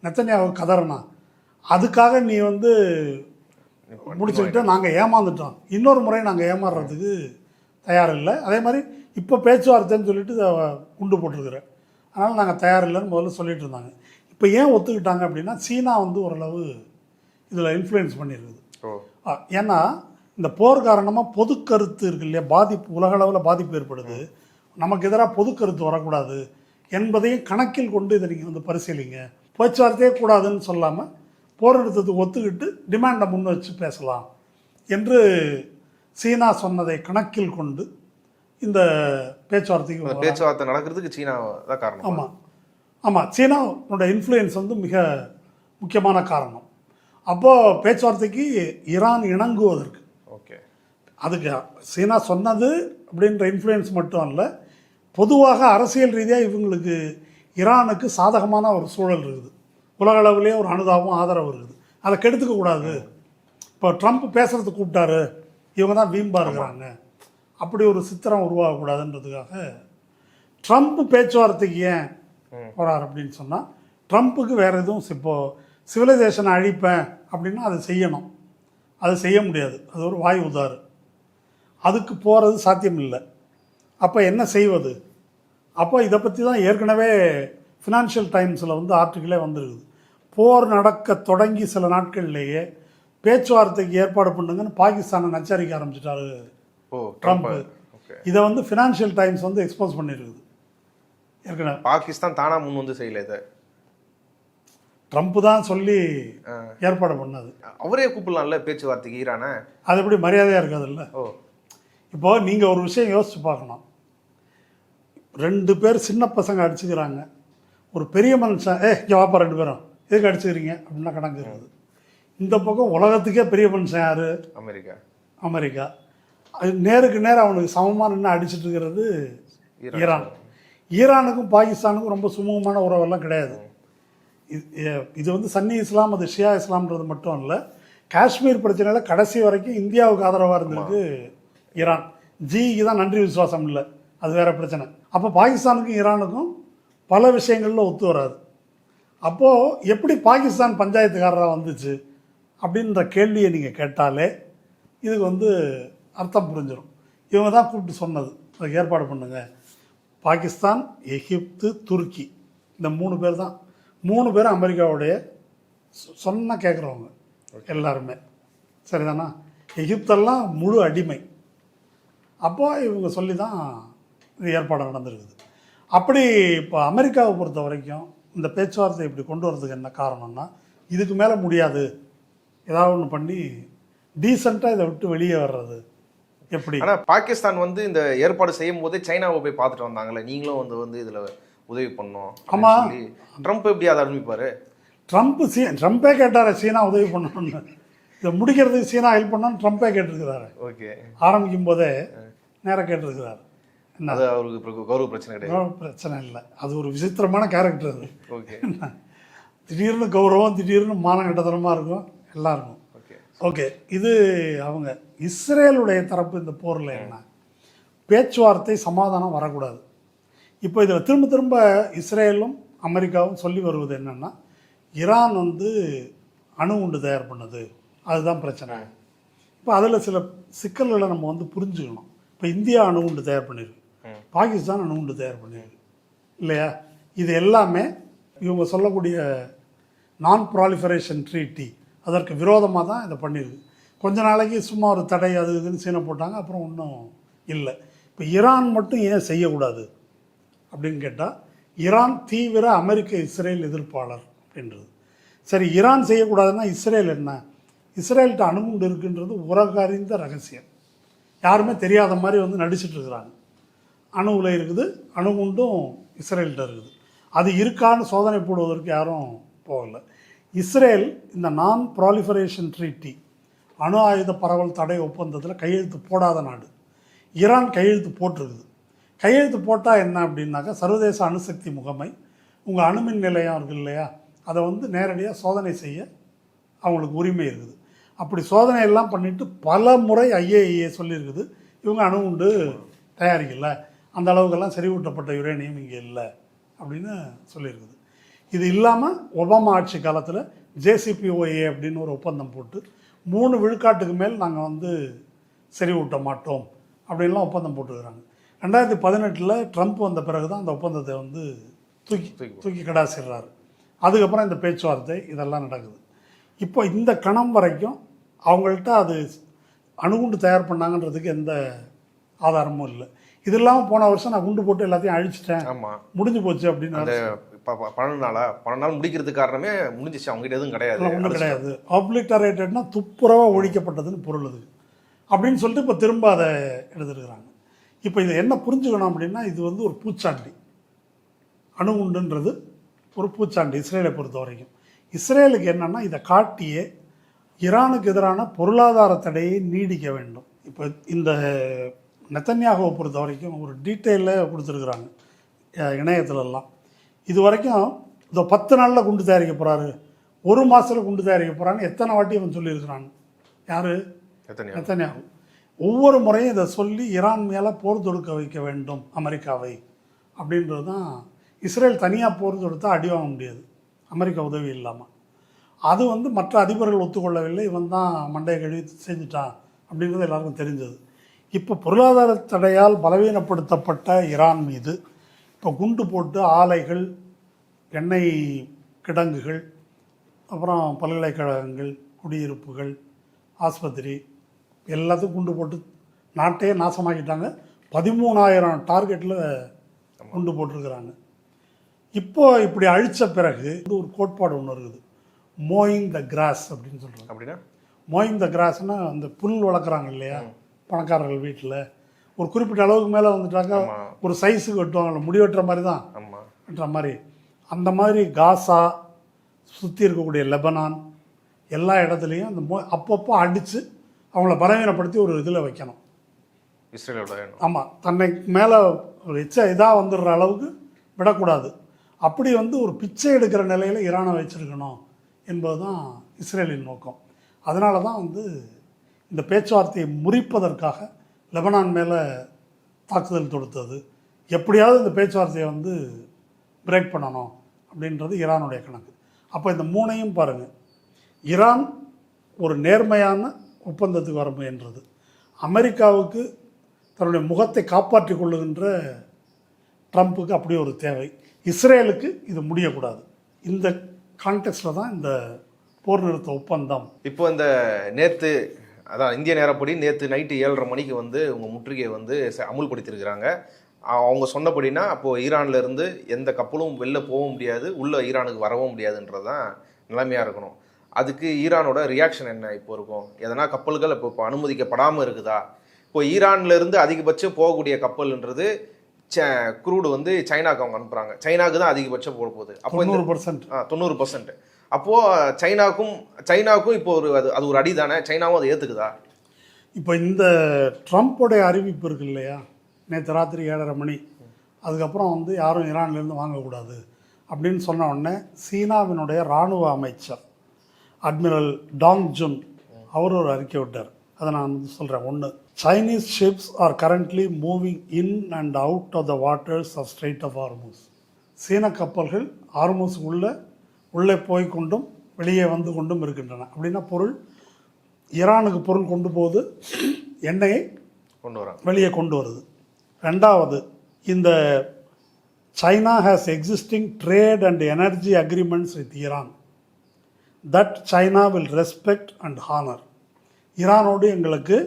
நெத்தனியாவு கதறனா, அதுக்காக நீ வந்து முடிச்சுக்கிட்டு நாங்கள் ஏமாந்துட்டோம், இன்னொரு முறை நாங்கள் ஏமாறுறதுக்கு தயாரில்லை. அதே மாதிரி இப்போ பேச்சுவார்த்தைன்னு சொல்லிட்டு குண்டு போட்டிருக்கிறேன், அதனால் நாங்கள் தயாரில்லைன்னு முதல்ல சொல்லிட்டு இருந்தாங்க. இப்போ ஏன் ஒத்துக்கிட்டாங்க அப்படின்னா சீனா வந்து ஓரளவு இதில் இன்ஃப்ளூயன்ஸ் பண்ணியிருக்குது. ஏன்னா இந்த போர் காரணமாக பொது கருத்து இருக்கு இல்லையா, பாதிப்பு, உலகளவில் பாதிப்பு ஏற்படுது, நமக்கு எதிராக பொது கருத்து வரக்கூடாது என்பதையும் கணக்கில் கொண்டு இதை நீங்கள் வந்து பரிசீலிங்க. பேச்சுவார்த்தையே கூடாதுன்னு சொல்லாமல் போர் நிறுத்தத்துக்கு ஒத்துக்கிட்டு டிமாண்டை முன் வச்சு பேசலாம் என்று சீனா சொன்னதை கணக்கில் கொண்டு இந்த பேச்சுவார்த்தை நடக்கிறதுக்கு சீனா தான் காரணம். ஆமாம், சீனாவோட இன்ஃப்ளூயன்ஸ் வந்து மிக முக்கியமான காரணம். அப்போது பேச்சுவார்த்தைக்கு ஈரான் இணங்குவதற்கு, ஓகே, அதுக்கு சீனா சொன்னது அப்படின்ற இன்ஃப்ளூயன்ஸ் மட்டும் இல்லை, பொதுவாக அரசியல் ரீதியாக இவங்களுக்கு ஈரானுக்கு சாதகமான ஒரு சூழல் இருக்குது, உலக அளவிலே ஒரு அனுதாபம் ஆதரவு இருக்குது, அதை கெடுத்துக்கக்கூடாது. இப்போ ட்ரம்ப் பேசுகிறதுக்கு கூப்பிட்டாரு, இவங்க தான் வீம்பா இருக்கிறாங்க, அப்படி ஒரு சித்திரம் உருவாகக்கூடாதுன்றதுக்காக ட்ரம்ப் பேச்சுவார்த்தைக்கு ஏன் போகிறார் அப்படின்னு சொன்னால், ட்ரம்ப்புக்கு வேறு எதுவும் இப்போது சிவிலைசேஷனை அழிப்பேன் அப்படின்னா அதை செய்யணும், அதை செய்ய முடியாது, அது ஒரு வாய் உதாறு, அதுக்கு போகிறது சாத்தியம் இல்லை. அப்போ என்ன செய்வது? அப்போ இதை பற்றி தான் ஏற்கனவே ஃபினான்ஷியல் டைம்ஸில் வந்து ஆர்டிக்கிளே வந்துருக்குது. போர் நடக்க தொடங்கி சில நாட்கள்லேயே பேச்சுவார்த்தைக்கு ஏற்பாடு பண்ணுங்கன்னு பாகிஸ்தானை நச்சரிக்க ஆரம்பிச்சிட்டாரு ட்ரம்ப். இதை வந்து ஃபினான்ஷியல் டைம்ஸ் வந்து எக்ஸ்போஸ் பண்ணியிருக்குது. ஏற்கனவே பாகிஸ்தான் தானா முன் வந்து செய்யல, இதை ட்ரம்ப் தான் சொல்லி ஏற்பாடு பண்ணது. அவரே கூப்பிடலாம்ல பேச்சுவார்த்தைக்கு ஈரான, அது எப்படி மரியாதையாக இருக்காதுல்ல? இப்போ நீங்கள் ஒரு விஷயம் யோசிச்சு பார்க்கணும், 2 பேர் சின்ன பசங்க அடிச்சுக்கிறாங்க, ஒரு பெரிய மனுஷன் இங்கே வாப்பா 2 பேரும் எதுக்கு அடிச்சுக்கிறீங்க அப்படின்னா கணக்கு இருக்குது. இந்த பக்கம் உலகத்துக்கே பெரிய மனுஷன் யார்? அமெரிக்கா. அது நேருக்கு நேரம் அவனுக்கு சமமாக நின்று அடிச்சுட்டு இருக்கிறது ஈரான். ஈரானுக்கும் பாகிஸ்தானுக்கும் ரொம்ப சுமூகமான உறவெல்லாம் கிடையாது. இது வந்து சன்னி இஸ்லாம், அது ஷியா இஸ்லாம்ன்றது மட்டும் இல்லை, காஷ்மீர் பிரச்சனையில் கடைசி வரைக்கும் இந்தியாவுக்கு ஆதரவாக இருந்திருக்கு ஈரான். ஜிக்கு தான் நன்றி விசுவாசம் இல்லை, அது வேறு பிரச்சனை. அப்போ பாகிஸ்தானுக்கும் ஈரானுக்கும் பல விஷயங்களில் ஒத்து வராது. அப்போது எப்படி பாகிஸ்தான் பஞ்சாயத்துக்காரராக வந்துச்சு அப்படின்ற கேள்வியை நீங்கள் கேட்டாலே இதுக்கு வந்து அர்த்தம் புரிஞ்சிடும். இவங்க தான் கூப்பிட்டு சொன்னது, அதுக்கு ஏற்பாடு பண்ணுங்க. பாகிஸ்தான், எகிப்து, துருக்கி, இந்த 3 பேர் தான், 3 பேரும் அமெரிக்காவுடைய சொன்ன கேட்குறவங்க எல்லாருமே, சரிதானா? எகிப்தெல்லாம் முழு அடிமை. அப்போ இவங்க சொல்லி தான் இது ஏற்பாடு நடந்திருக்குது. அப்படி இப்போ அமெரிக்காவை பொறுத்த வரைக்கும் இந்த பேச்சுவார்த்தை இப்படி கொண்டு வரதுக்கு என்ன காரணம்னா, இதுக்கு மேலே முடியாது, ஏதாவது ஒன்று பண்ணி டீசெண்டாக இதை விட்டு வெளியே வர்றது எப்படி. ஆனால் பாகிஸ்தான் வந்து இந்த ஏற்பாடு செய்யும் போதே சைனாவை போய் பார்த்துட்டு வந்தாங்களே, நீங்களும் வந்து இதில் உதவி பண்ணோம். ஆமாம், ட்ரம்ப் எப்படி அதை அனுப்பிப்பாரு? ட்ரம்ப்பே கேட்டார் சீனா உதவி பண்ணணும்னு. இதை முடிக்கிறதுக்கு சீனா ஹெல்ப் பண்ணணும்னு ட்ரம்ப்பே கேட்டிருக்கிறாரு. ஓகே, ஆரம்பிக்கும் போதே நேராக கேட்டிருக்கிறாரு. என்ன அது அவருக்கு கௌரவ பிரச்சனை கிடையாது. பிரச்சனை இல்லை, அது ஒரு விசித்திரமான கேரக்டர் அது. ஓகே, திடீர்னு கௌரவம், திடீர்னு மானம் கட்டத்தனமாக இருக்கும், எல்லாம் இருக்கும். ஓகே ஓகே, இது அவங்க இஸ்ரேலுடைய தரப்பு இந்த போரில் என்ன, பேச்சுவார்த்தை சமாதானம் வரக்கூடாது. இப்போ இதில் திரும்ப திரும்ப இஸ்ரேலும் அமெரிக்காவும் சொல்லி வருவது என்னென்னா, ஈரான் வந்து அணு குண்டு தயார் பண்ணுது, அதுதான் பிரச்சனை. இப்போ அதில் சில சிக்கல்களை நம்ம வந்து புரிஞ்சுக்கணும். இப்போ இந்தியா அணு குண்டு தயார் பண்ணியிருக்கு, பாகிஸ்தான் அணு குண்டு தயார் பண்ணியிருக்கு இல்லையா. இது எல்லாமே இவங்க சொல்லக்கூடிய நான் ப்ராலிஃபரேஷன் ட்ரீட்டி அதற்கு விரோதமாக தான் இதை பண்ணியிருக்கு. கொஞ்ச நாளைக்கு சும்மா ஒரு தடை அது இதுன்னு சீனை போட்டாங்க, அப்புறம் ஒன்றும் இல்லை. இப்போ ஈரான் மட்டும் ஏன் செய்யக்கூடாது அப்படின்னு கேட்டால், ஈரான் தீவிர அமெரிக்க இஸ்ரேல் எதிர்ப்பாளர் அப்படின்றது. சரி, ஈரான் செய்யக்கூடாதுன்னா இஸ்ரேல் என்ன, இஸ்ரேல்கிட்ட அணுகுண்டு இருக்குன்றது உலகறிந்த ரகசியம், யாருமே தெரியாத மாதிரி வந்து நடிச்சிட்டு இருக்கிறாங்க. அணுவில் இருக்குது, அணுகுண்டும் இஸ்ரேல்கிட்ட இருக்குது. அது இருக்கான்னு சோதனை போடுவதற்கு யாரும் போகலை. இஸ்ரேல் இந்த நான் ப்ராலிஃபரேஷன் ட்ரீட்டி அணு ஆயுத பரவல் தடை ஒப்பந்தத்தில் கையெழுத்து போடாத நாடு. ஈரான் கையெழுத்து போட்டிருக்குது. கையெழுத்து போட்டால் என்ன அப்படின்னாக்கா, சர்வதேச அணுசக்தி முகமை உங்கள் அணுமின் நிலையம் இருக்குது இல்லையா, அதை வந்து நேரடியாக சோதனை செய்ய அவங்களுக்கு உரிமை இருக்குது. அப்படி சோதனை எல்லாம் பண்ணிவிட்டு பல முறை IAEA சொல்லியிருக்குது, இவங்க அணு உண்டு தயாரிக்கல, அந்த அளவுக்கெல்லாம் செறிவூட்டப்பட்ட யுரேனியம் இங்கே இல்லை அப்படின்னு சொல்லியிருக்குது. இது இல்லாமல் ஒபாமா ஆட்சி காலத்தில் JCPOA அப்படின்னு ஒரு ஒப்பந்தம் போட்டு 3 விழுக்காட்டுக்கு மேல் நாங்கள் வந்து செறிவூட்ட மாட்டோம் அப்படின்லாம் ஒப்பந்தம் போட்டுக்கிறாங்க. 2018 ட்ரம்ப் வந்த பிறகு தான் அந்த ஒப்பந்தத்தை வந்து தூக்கி கடாசிடுறாரு. அதுக்கப்புறம் இந்த பேச்சுவார்த்தை இதெல்லாம் நடக்குது. இப்போ இந்த கணம் வரைக்கும் அவங்கள்ட்ட அது அணுகுண்டு தயார் பண்ணாங்கன்றதுக்கு எந்த ஆதாரமும் இல்லை. இது இல்லாமல் போன வருஷம் நான் குண்டு போட்டு எல்லாத்தையும் அழிச்சிட்டேன், முடிஞ்சு போச்சு அப்படின்னு 12 நாள் முடிக்கிறதுக்கு காரணமே முடிஞ்சிச்சு, அவங்ககிட்ட எதுவும் கிடையாது, ஒன்றும் கிடையாது. ஆப்லிட்டரேட்டட்னா துப்புரவாக ஒழிக்கப்பட்டதுன்னு பொருள் அது அப்படின்னு சொல்லிட்டு இப்போ திரும்ப அதை எடுத்துருக்குறாங்க. இப்போ இதை என்ன புரிஞ்சுக்கணும் அப்படின்னா, இது வந்து ஒரு பூச்சாண்டி. அணுகுண்டுன்றது ஒரு பூச்சாண்டி இஸ்ரேலை பொறுத்த வரைக்கும். இஸ்ரேலுக்கு என்னென்னா, இதை காட்டியே ஈரானுக்கு எதிரான பொருளாதார தடையை நீடிக்க வேண்டும். இப்போ இந்த நெத்தன்யாகுவை பொறுத்த வரைக்கும் ஒரு டீட்டெயிலில் கொடுத்துருக்குறாங்க இணையத்திலலாம். இது வரைக்கும் இந்த 10 நாளில் குண்டு தயாரிக்க போகிறாரு, 1 மாதத்தில் குண்டு தயாரிக்க போகிறான்னு எத்தனை வாட்டி அவன் சொல்லியிருக்கிறான். யார்? நெத்தன்யாகு. ஒவ்வொரு முறையும் இதை சொல்லி ஈரான் மேலே போர் தொடுக்க வைக்க வேண்டும் அமெரிக்காவை அப்படின்றது தான். இஸ்ரேல் தனியாக போர் தொடுத்தால் அடி வாங்க முடியாது அமெரிக்கா உதவி இல்லாமல். அது வந்து மற்ற அதிபர்கள் ஒத்துக்கொள்ளவில்லை, இவன் தான் மண்டையை கழுவி செஞ்சுட்டான் அப்படின்றது எல்லாருக்கும் தெரிஞ்சது. இப்போ பொருளாதார தடையால் பலவீனப்படுத்தப்பட்ட ஈரான் மீது இப்போ குண்டு போட்டு ஆலைகள், எண்ணெய் கிடங்குகள், அப்புறம் பல்கலைக்கழகங்கள், குடியிருப்புகள், ஆஸ்பத்திரி எல்லாத்துக்கும் குண்டு போட்டு நாட்டையே நாசமாக்கிட்டாங்க. 13,000 டார்கெட்டில் குண்டு போட்டிருக்கிறாங்க. இப்போ இப்படி அழித்த பிறகு ஒரு கோட்பாடு ஒன்று இருக்குது, மோயிங் த கிராஸ் அப்படின்னு சொல்கிறாங்க. அப்படின்னா மோயிங் த கிராஸ்னால் அந்த புல் வளர்க்குறாங்க இல்லையா பணக்காரர்கள் வீட்டில், ஒரு குறிப்பிட்ட அளவுக்கு மேலே வந்துட்டாங்க, ஒரு சைஸுக்கு வெட்டுவாங்கல்ல, முடி வெட்டுற மாதிரி தான் வெட்டுற மாதிரி. அந்த மாதிரி காசா சுற்றி இருக்கக்கூடிய லெபனான் எல்லா இடத்துலையும் அந்த அப்பப்போ அடித்து அவங்கள பலவீனப்படுத்தி ஒரு இதில் வைக்கணும் இஸ்ரேலோட. ஆமாம், தன்னை மேலே ஒரு இதாக வந்துடுற அளவுக்கு விடக்கூடாது. அப்படி வந்து ஒரு பிச்சை எடுக்கிற நிலையில் ஈரானை வச்சுருக்கணும் என்பது தான் இஸ்ரேலின் நோக்கம். அதனால தான் வந்து இந்த பேச்சுவார்த்தையை முறிப்பதற்காக லெபனான் மேலே தாக்குதல் தொடுத்தது. எப்படியாவது இந்த பேச்சுவார்த்தையை வந்து பிரேக் பண்ணணும் அப்படின்றது ஈரானுடைய கணக்கு. அப்போ இந்த 3ஐயும் பாருங்கள், ஈரான் ஒரு நேர்மையான ஒப்பந்தத்துக்கு வர முயன்றது, அமெரிக்காவுக்கு தன்னுடைய முகத்தை காப்பாற்றி கொள்ளுகின்ற ட்ரம்ப்புக்கு அப்படி ஒரு தேவை, இஸ்ரேலுக்கு இது முடியக்கூடாது. இந்த கான்டெக்ஸ்டில் தான் இந்த போர் நிறுத்த ஒப்பந்தம். இப்போ இந்த நேற்று அதான் இந்திய நேரப்படி நேற்று நைட்டு 7:30 மணிக்கு வந்து உங்கள் முற்றுகையை வந்து அமுல்படுத்தியிருக்கிறாங்க. அவங்க சொன்னபடினா அப்போது ஈரான்ல இருந்து எந்த கப்பலும் வெளில போக முடியாது, உள்ள ஈரானுக்கு வரவும் முடியாதுன்றது தான் நிலைமையாக இருக்கணும். அதுக்கு ஈரானோட ரியாக்ஷன் என்ன இப்போ இருக்கும்? எதனா கப்பல்கள் இப்போ அனுமதிக்கப்படாமல் இருக்குதா? இப்போ ஈரான்ல இருந்து அதிகபட்சம் போகக்கூடிய கப்பல்ன்றது குரூடு வந்து சைனாக்கு அவங்க அனுப்புகிறாங்க. சைனாக்கு தான் அதிகபட்சம் போக போகுது. அப்போ 90%. அப்போது சைனாவுக்கும் இப்போ அது ஒரு அடி தானே, சைனாவும் அதை ஏற்றுக்குதா? இப்போ இந்த ட்ரம்ப்போடைய அறிவிப்பு இருக்கு இல்லையா, நேற்று ராத்திரி 7:30 மணி, அதுக்கப்புறம் வந்து யாரும் ஈரான்லேருந்து வாங்கக்கூடாது அப்படின்னு சொன்ன உடனே சீனாவினுடைய இராணுவ அமைச்சர் அட்மிரல் டாங் ஜுன் அவர் ஒரு அறிக்கை விட்டார். அதை நான் வந்து சொல்கிறேன். ஒன்று, Chinese ships are currently moving in and out of the waters of Strait of Hormuz. சீன கப்பல்கள் ஹார்மூஸ் உள்ளே போய் கொண்டும் வெளியே வந்து கொண்டும் இருக்கின்றன. அப்படின்னா பொருள் ஈரானுக்கு பொருள் கொண்டு போகுது, எண்ணெயை வெளியே கொண்டு வருது. ரெண்டாவது, இந்த China has existing trade and energy agreements with Iran that China will respect and honour. ஈரானோடு எங்களுக்கு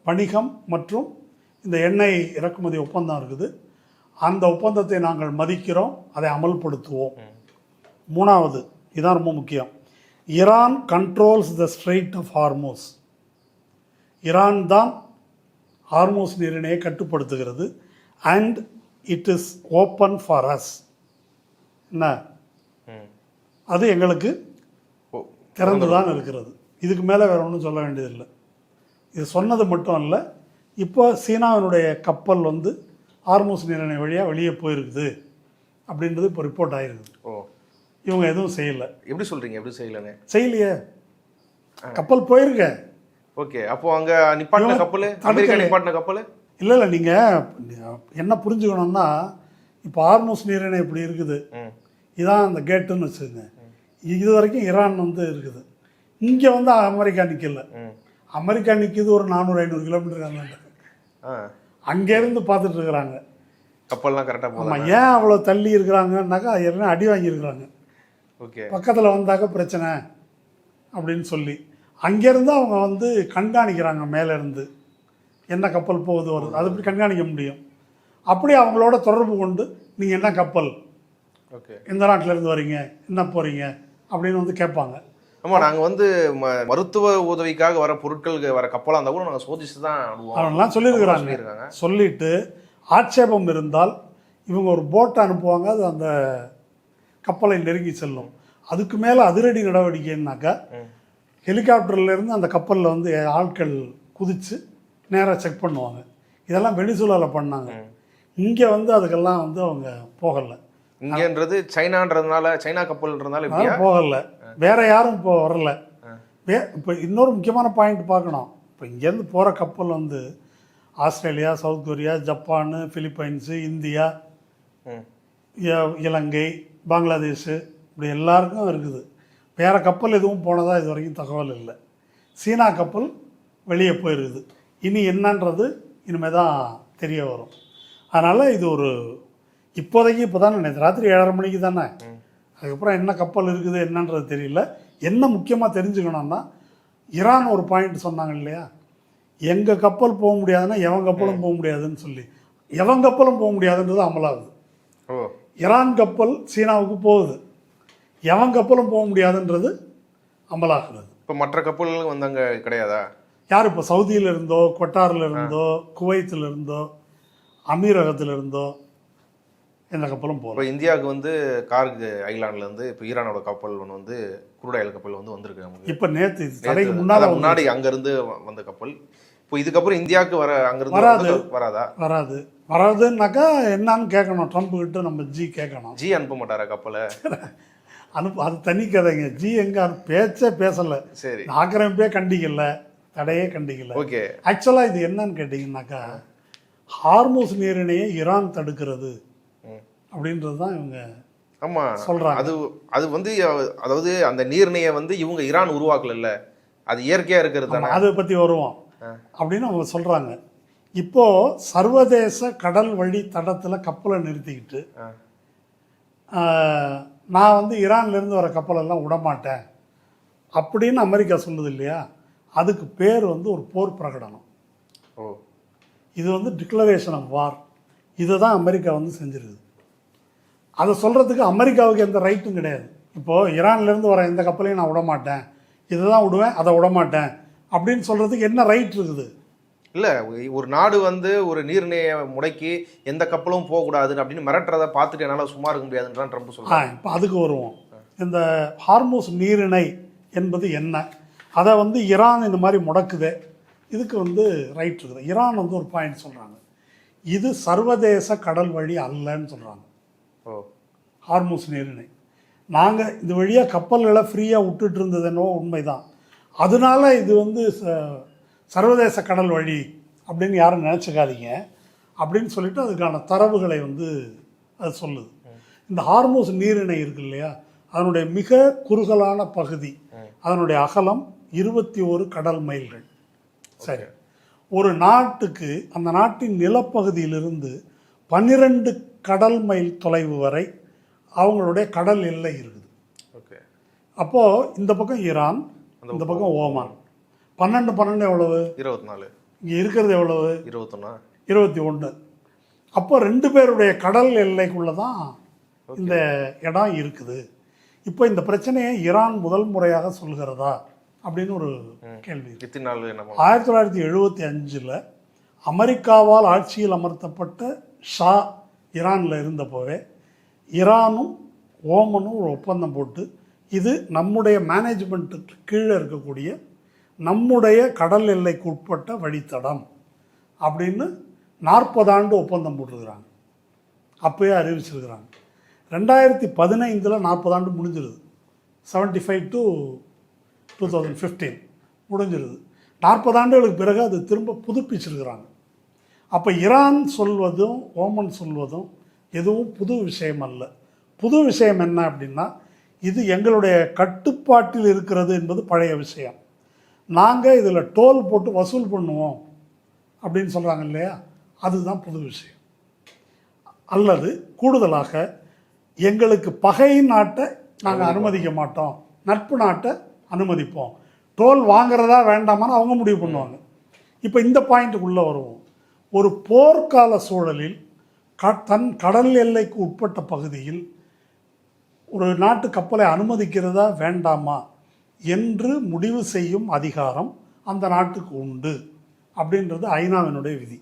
வணிகம் மற்றும் இந்த எண்ணெய் இறக்குமதி ஒப்பந்தம் இருக்குது, அந்த ஒப்பந்தத்தை நாங்கள் மதிக்கிறோம், அதை அமல்படுத்துவோம். மூணாவது, இதுதான் ரொம்ப முக்கியம், Iran controls the Strait of Hormuz. Iran தான் ஹார்மூஸ் நீரிணையை கட்டுப்படுத்துகிறது. And it is open for us. என்ன, அது எங்களுக்கு திறந்து தான் இருக்கிறது. இதுக்கு மேலே வேறு ஒன்றும் சொல்ல வேண்டியதில்லை. இது சொன்னது மட்டும் இல்லை, இப்போ சீனாவினுடைய கப்பல் வந்து ஹார்மூஸ் நீரிணை வழியாக வெளியே போயிருக்குது அப்படின்றது இப்போ ரிப்போர்ட் ஆகிருக்குது. இவங்க எதுவும் செய்யலை. எப்படி சொல்கிறீங்க? எப்படி செய்யலைன்னு? செய்யலையே, கப்பல் போயிருக்க. ஓகே, அப்போ அங்கே நிப்பாட்டின கப்பல், அமெரிக்கா நிப்பாட்டின கப்பல் இல்லை. நீங்கள் என்ன புரிஞ்சுக்கணும்னா, இப்போ ஹார்மூஸ் நீரிணை இப்படி இருக்குது, இதான் அந்த கேட்டுன்னு வச்சுக்கோங்க. இது வரைக்கும் ஈரான் வந்து இருக்குது. இங்கே வந்து அமெரிக்கா நிற்கல. அமெரிக்கா நிற்கிது ஒரு 400-500 கிலோமீட்டர் அங்கேருந்து பார்த்துட்டு இருக்கிறாங்க. கப்பல்லாம் கரெக்டாக போகலாம். ஏன் அவ்வளோ தள்ளி இருக்கிறாங்கன்னாக்கா எல்லாம் அடி வாங்கியிருக்கிறாங்க. ஓகே, பக்கத்தில் வந்தாக்க பிரச்சனை அப்படின்னு சொல்லி அங்கேருந்து அவங்க வந்து கண்காணிக்கிறாங்க. மேலேருந்து என்ன கப்பல் போகுது வருது, அது எப்படி கண்காணிக்க முடியும்? அப்படி அவங்களோட தொடர்பு கொண்டு நீங்கள் என்ன கப்பல், ஓகே, எந்த நாட்டிலேருந்து வரீங்க, என்ன போகிறீங்க அப்படின்னு வந்து கேட்பாங்க. ஆமாம், நாங்கள் வந்து மருத்துவ உதவிக்காக வர பொருட்கள் வர கப்பலாக இருந்தால் கூட நாங்கள் சோதிச்சு தான் அவங்களாம் சொல்லியிருக்கிறாங்க. சொல்லிட்டு ஆட்சேபம் இருந்தால் இவங்க ஒரு போட்டை அனுப்புவாங்க, அது அந்த கப்பலை நெருங்கி செல்லும். அதுக்கு மேலே அதிரடி நடவடிக்கைன்னாக்கா ஹெலிகாப்டர்லேருந்து அந்த கப்பலில் வந்து ஆட்கள் குதித்து நேராக செக் பண்ணுவாங்க. இதெல்லாம் வெளிசூழலில் பண்ணாங்க. இங்கே வந்து அதுக்கெல்லாம் வந்து அவங்க போகலை. இங்கேன்றது சைனான்றதுனால, சைனா கப்பல்ன்றதுனால போகலை. வேற யாரும் இப்போ வரல. இப்போ இன்னொரு முக்கியமான பாயிண்ட் பார்க்கணும். இப்போ இங்கேருந்து போகிற கப்பல் வந்து Australia, South Korea, Japan, Philippines, India, Ilangai, Bangladesh, இப்படி எல்லாருக்கும் இருக்குது. வேறு கப்பல் எதுவும் போனதாக இது வரைக்கும் தகவல் இல்லை. சீனா கப்பல் வெளியே போயிருக்குது. இனி என்னன்றது இனிமேல் தான் தெரிய வரும். அதனால் இது ஒரு இப்போதைக்கு இப்போ தானே நேற்று ராத்திரி 7:30 மணிக்கு தானே, அதுக்கப்புறம் என்ன கப்பல் இருக்குது என்னன்றது தெரியல. என்ன முக்கியமாக தெரிஞ்சுக்கணும்னா, ஈரான் ஒரு பாயிண்ட் சொன்னாங்க இல்லையா, எங்கள் கப்பல் போக முடியாதுன்னா எவன் கப்பலும் போக முடியாதுன்னு சொல்லி, எவன் கப்பலும் போக முடியாதுன்றது அமலாகுது. ஈரான் கப்பல் சீனாவுக்கு போகுது, எவன் கப்பலும் போக முடியாதுன்றது அமலாகிறது. இப்போ மற்ற கப்பல்கள் வந்தாங்க கிடையாதா? யார் இப்போ சவுதியில் இருந்தோ, கொட்டாரில் இருந்தோ, குவைத்தில் இருந்தோ, அமீரகத்தில் இருந்தோ எந்த கப்பலும் போகல. இப்போ இந்தியாவுக்கு வந்து கார்கு ஐலாண்ட்லேருந்து இப்போ ஈரானோட கப்பல் ஒன்று வந்து குரூட் ஆயில் கப்பல் வந்து வந்திருக்கு. இப்போ நேற்று தடைக்கு முன்னாடி அங்கேருந்து வந்த கப்பல் இப்போ இதுக்கப்புறம் இந்தியாவுக்கு அங்கேருந்து வராதுன்னாக்கா என்னன்னு கேட்கணும். ட்ரம்ப் கிட்ட நம்ம கேட்கணும். அனுப்ப மாட்டாரா கப்பலை? அது தனி கதைங்க. எங்கே பேச்சே பேசலை. சரி, ஆக்கிரமிப்பே கண்டிக்கல, தடையே கண்டிக்கல. ஓகே, ஆக்சுவலாக இது என்னன்னு கேட்டிங்கன்னாக்கா, ஹார்மூஸ் நீரிணையை ஈரான் தடுக்கிறது அப்படின்றது தான் இவங்க சொல்கிறாங்க. அது வந்து அதாவது அந்த நீர்நிலையை வந்து இவங்க ஈரான் உருவாக்கல, அது இயற்கையாக இருக்கிறது. அதை பற்றி வருவோம் அப்படின்னு அவங்க சொல்கிறாங்க. இப்போது சர்வதேச கடல் வழி தடத்தில் கப்பலை நிறுத்திக்கிட்டு நான் வந்து ஈரான்லேருந்து வர கப்பலெல்லாம் விடமாட்டேன் அப்படின்னு அமெரிக்கா சொல்லுது இல்லையா, அதுக்கு பேர் வந்து ஒரு போர் பிரகடனம். இது வந்து டிக்ளரேஷன் ஆஃப் வார். இதை தான் அமெரிக்கா வந்து செஞ்சுருக்குது. அதை சொல்கிறதுக்கு அமெரிக்காவுக்கு எந்த ரைட்டும் கிடையாது. இப்போது ஈரான்லேருந்து வர எந்த கப்பலையும் நான் விட மாட்டேன், இதை தான் விடுவேன், அதை விட மாட்டேன் அப்படின்னு சொல்கிறதுக்கு என்ன ரைட் இருக்குது? இல்லை, ஒரு நாடு வந்து ஒரு நீர்நிலையை முடக்கி எந்த கப்பலும் போகக்கூடாது அப்படின்னு மிரட்டுறதை பார்த்துட்டு என்னால் சும்மா இருக்க முடியாதுன்றான் ட்ரம்ப் சொல்கிறாங்க. இப்போ அதுக்கு வருவோம். இந்த ஹார்மூஸ் நீரிணை என்பது என்ன, அதை வந்து ஈரான் இந்த மாதிரி முடக்குதே, இதுக்கு வந்து ரைட் இருக்குது. ஈரான் வந்து ஒரு பாயிண்ட் சொல்கிறாங்க, இது சர்வதேச கடல் வழி அல்லன்னு சொல்கிறாங்க. ஓ, ஹார்மூஸ் நீரிணை நாங்கள் இது வழியாக கப்பல்களை ஃப்ரீயாக விட்டுட்டு இருந்ததுன்னோ உண்மைதான், அதனால இது வந்து சர்வதேச கடல் வழி அப்படின்னு யாரும் நினச்சிக்காதீங்க அப்படின்னு சொல்லிட்டு அதுக்கான தரவுகளை வந்து அது சொல்லுது. இந்த ஹார்மூஸ் நீரிணை இருக்கு இல்லையா, அதனுடைய மிக குறுகலான பகுதி, அதனுடைய அகலம் 21 கடல் மைல்கள். சரி, ஒரு நாட்டுக்கு அந்த நாட்டின் நிலப்பகுதியிலிருந்து 12 கடல் மைல் தொலைவு வரை அவங்களுடைய கடல் எல்லை இருக்குது. ஓகே. அப்போது இந்த பக்கம் ஈரான், இந்த பக்கம் ஓமான். 12 எவ்வளவு? 24. இங்கே இருக்கிறது எவ்வளவு? 21. அப்போ 2 பேருடைய கடல் எல்லைக்குள்ளே தான் இந்த இடம் இருக்குது. இப்போ இந்த பிரச்சனையை ஈரான் முதல் முறையாக சொல்கிறதா அப்படின்னு ஒரு கேள்வி. 1975 அமெரிக்காவால் ஆட்சியில் அமர்த்தப்பட்ட ஷா ஈரானில் இருந்தப்போவே ஈரானும் ஓமனும் ஒரு ஒப்பந்தம் போட்டு, இது நம்முடைய மேனேஜ்மெண்ட்டுக்கு கீழே இருக்கக்கூடிய நம்முடைய கடல் எல்லைக்கு உட்பட்ட வழித்தடம் அப்படின்னு 40 ஆண்டு ஒப்பந்தம் போட்டிருக்கிறாங்க. அப்போயே அறிவிச்சிருக்கிறாங்க. 2015 40 ஆண்டு முடிஞ்சிருது. 75 to 2015 முடிஞ்சிருது. 40 ஆண்டுகளுக்கு பிறகு அது திரும்ப புதுப்பிச்சிருக்கிறாங்க. அப்போ ஈரான் சொல்வதும் ஓமன் சொல்வதும் எதுவும் புது விஷயம் அல்ல. புது விஷயம் என்ன அப்படின்னா, இது எங்களுடைய கட்டுப்பாட்டில் இருக்கிறது என்பது பழைய விஷயம். நாங்கள் இதில் டோல் போட்டு வசூல் பண்ணுவோம் அப்படின்னு சொல்கிறாங்க இல்லையா, அதுதான் புது விஷயம். அல்லது கூடுதலாக எங்களுக்கு பகை நாட்டை நாங்கள் அனுமதிக்க மாட்டோம், நட்பு நாட்டை அனுமதிப்போம், டோல் வாங்குறதா வேண்டாமான்னு அவங்க முடிவு பண்ணுவாங்க. இப்போ இந்த பாயிண்ட்டுக்குள்ளே வருவோம். ஒரு போர்க்கால சூழலில் தன் கடல் எல்லைக்கு உட்பட்ட பகுதியில் ஒரு நாட்டு கப்பலை அனுமதிக்கிறதா வேண்டாமா என்று முடிவு செய்யும் அதிகாரம் அந்த நாட்டுக்கு உண்டு அப்படின்றது ஐநாவினுடைய விதி.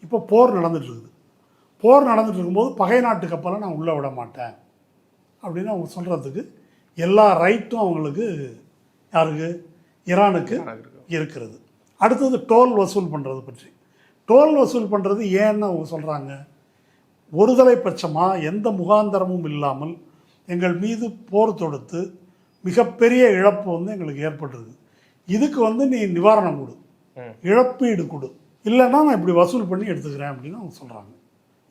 இப்போ போர் நடந்துட்டுருக்குது. போர் நடந்துட்டு இருக்கும்போது பகை நாட்டு கப்பலை நான் உள்ளே விட மாட்டேன் அப்படின்னு அவங்க சொல்கிறதுக்கு எல்லா ரைட்டும் அவங்களுக்கு, யாருக்கு? ஈரானுக்கு இருக்கிறது. அடுத்தது டோல் வசூல் பண்ணுறது பற்றி. டோல் வசூல் பண்ணுறது ஏன்னு அவங்க சொல்கிறாங்க, ஒருதலை பட்சமாக எந்த முகாந்தரமும் இல்லாமல் எங்கள் மீது போர் தொடுத்து மிகப்பெரிய இழப்பு வந்து எங்களுக்கு ஏற்பட்டுருது, இதுக்கு வந்து நீ நிவாரணம் கொடு, இழப்பீடு கொடு, இல்லைன்னா நான் இப்படி வசூல் பண்ணி எடுத்துக்கிறேன் அப்படின்னு அவங்க சொல்கிறாங்க.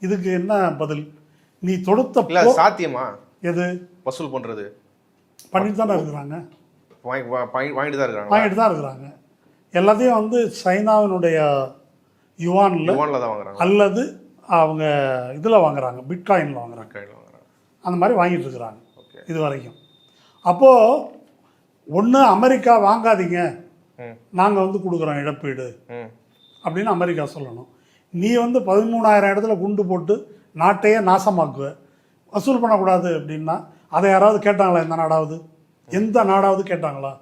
இதுக்கு என்ன பதில்? நீ தொடுத்த சாத்தியமா எது வசூல் பண்ணுறது? பண்ணிட்டு தானே இருக்கிறாங்க, வாங்கிட்டு தான் இருக்கிறாங்க. எல்லாத்தையும் வந்து சைனாவினுடைய யுவானில் தான் வாங்குறாங்க, அல்லது அவங்க இதில் வாங்குறாங்க, பிட்காயினில் வாங்குறாங்க, அந்த மாதிரி வாங்கிட்டு இருக்கிறாங்க இது வரைக்கும். அப்போது ஒன்று அமெரிக்கா வாங்காதீங்க, நாங்கள் வந்து கொடுக்குறோம் இழப்பீடு அப்படின்னு அமெரிக்கா சொல்லணும். நீ வந்து 13,000 இடத்துல குண்டு போட்டு நாட்டையே நாசமாக்குவ, வசூல் பண்ணக்கூடாது அப்படின்னா அதை யாராவது கேட்டாங்களா? எந்த நாடாவது கேட்டாங்களா?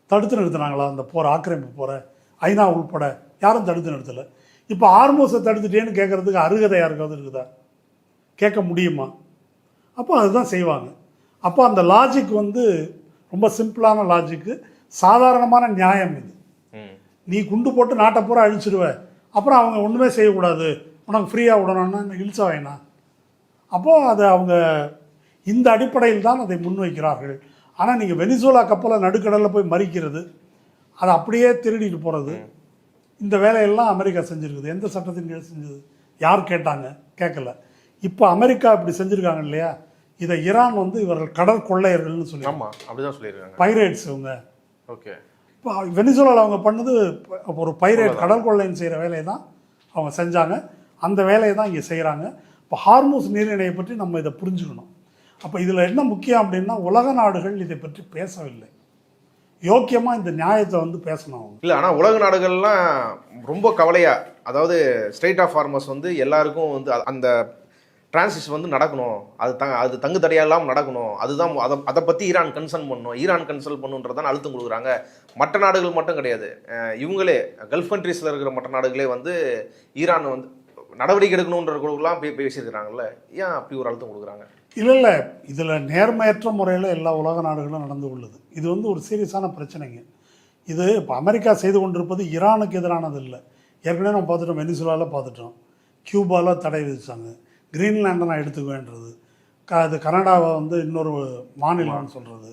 தடுத்து நிறுத்தினாங்களா அந்த போகிற ஆக்கிரமிப்பு போகிற? ஐநா உள்பட யாரும் தடுத்து நிறுத்தலை. இப்போ ஹார்மூஸை தடுத்துட்டேன்னு கேட்குறதுக்கு அருகதை யாருக்காவது இருக்குதா? கேட்க முடியுமா? அப்போ அதுதான் செய்வாங்க. அப்போ அந்த லாஜிக் வந்து ரொம்ப சிம்பிளான லாஜிக்கு, சாதாரணமான நியாயம் இது. நீ குண்டு போட்டு நாட்டை பூரா அழிச்சிடுவ, அப்புறம் அவங்க ஒன்றுமே செய்யக்கூடாது, உனக்கு ஃப்ரீயாக விடணும்னா இழிச்சா வேணாம். அப்போது அதை அவங்க இந்த அடிப்படையில் தான் அதை முன்வைக்கிறார்கள். ஆனால் நீங்கள் வெனிசுலா கப்பலை நடுக்கடலில் போய் மறிக்கிறது, அதை அப்படியே திருடிட்டு போகிறது, இந்த வேலையெல்லாம் அமெரிக்கா செஞ்சுருக்குது. எந்த சட்டத்தின் கீழ் செஞ்சது? யார் கேட்டாங்க? கேட்கல. இப்போ அமெரிக்கா இப்படி செஞ்சுருக்காங்க இல்லையா, இதை ஈரான் வந்து இவர்கள் கடற்கொள்ளையர்கள்னு சொல்லி, அப்படிதான் சொல்லியிருக்காங்க, பைரேட்ஸ் இவங்க. ஓகே. இப்போ வெனிசுலாவில் அவங்க பண்ணது ஒரு பைரேட் கடற்கொள்ளைன்னு செய்கிற வேலையை தான் அவங்க செஞ்சாங்க. அந்த வேலையை தான் இங்கே செய்கிறாங்க. இப்போ ஹார்மூஸ் நீரிணையை பற்றி நம்ம இதை புரிஞ்சுக்கணும். அப்போ இதில் என்ன முக்கியம் அப்படின்னா, உலக நாடுகள் இதை பற்றி பேசவில்லை. யோக்கியமாக இந்த நியாயத்தை வந்து பேசணும் அவங்க. இல்லை, ஆனால் உலக நாடுகள்லாம் ரொம்ப கவலையாக அதாவது ஸ்ட்ரெயிட் ஆஃப் ஃபார்மர்ஸ் வந்து எல்லாருக்கும் வந்து அந்த டிரான்சிஷன் வந்து நடக்கணும், அது தங்கு தடையெல்லாம் நடக்கணும், அதுதான் அதை பற்றி ஈரான் கன்சர்ன் பண்ணணும், ஈரான் கன்சல்ட் பண்ணுன்றதான் அழுத்தம் கொடுக்குறாங்க. மற்ற நாடுகள் மட்டும் கிடையாது, இவங்களே கல்ஃப் கண்ட்ரீஸில் இருக்கிற மற்ற நாடுகளே வந்து ஈரான் வந்து நடவடிக்கை எடுக்கணுன்றவங்களுக்குலாம் பேசியிருக்கிறாங்கல்ல, ஏன் அப்படி ஒரு அழுத்தம் கொடுக்குறாங்க? இல்லை இதில் நேர்மையற்ற முறையில் எல்லா உலக நாடுகளும் நடந்து கொள்ளுது. இது வந்து ஒரு சீரியஸான பிரச்சனைங்க. இது இப்போ அமெரிக்கா செய்து கொண்டிருப்பது ஈரானுக்கு எதிரானது இல்லை. ஏற்கனவே நம்ம பார்த்துட்டோம், வெனிசுலாவில் பார்த்துட்டோம், கியூபாவில் தடை விதிச்சாங்க, கிரீன்லாண்டை நான் எடுத்துக்குவேன்றது, அது கனடாவை வந்து இன்னொரு மாநிலம்னு சொல்கிறது.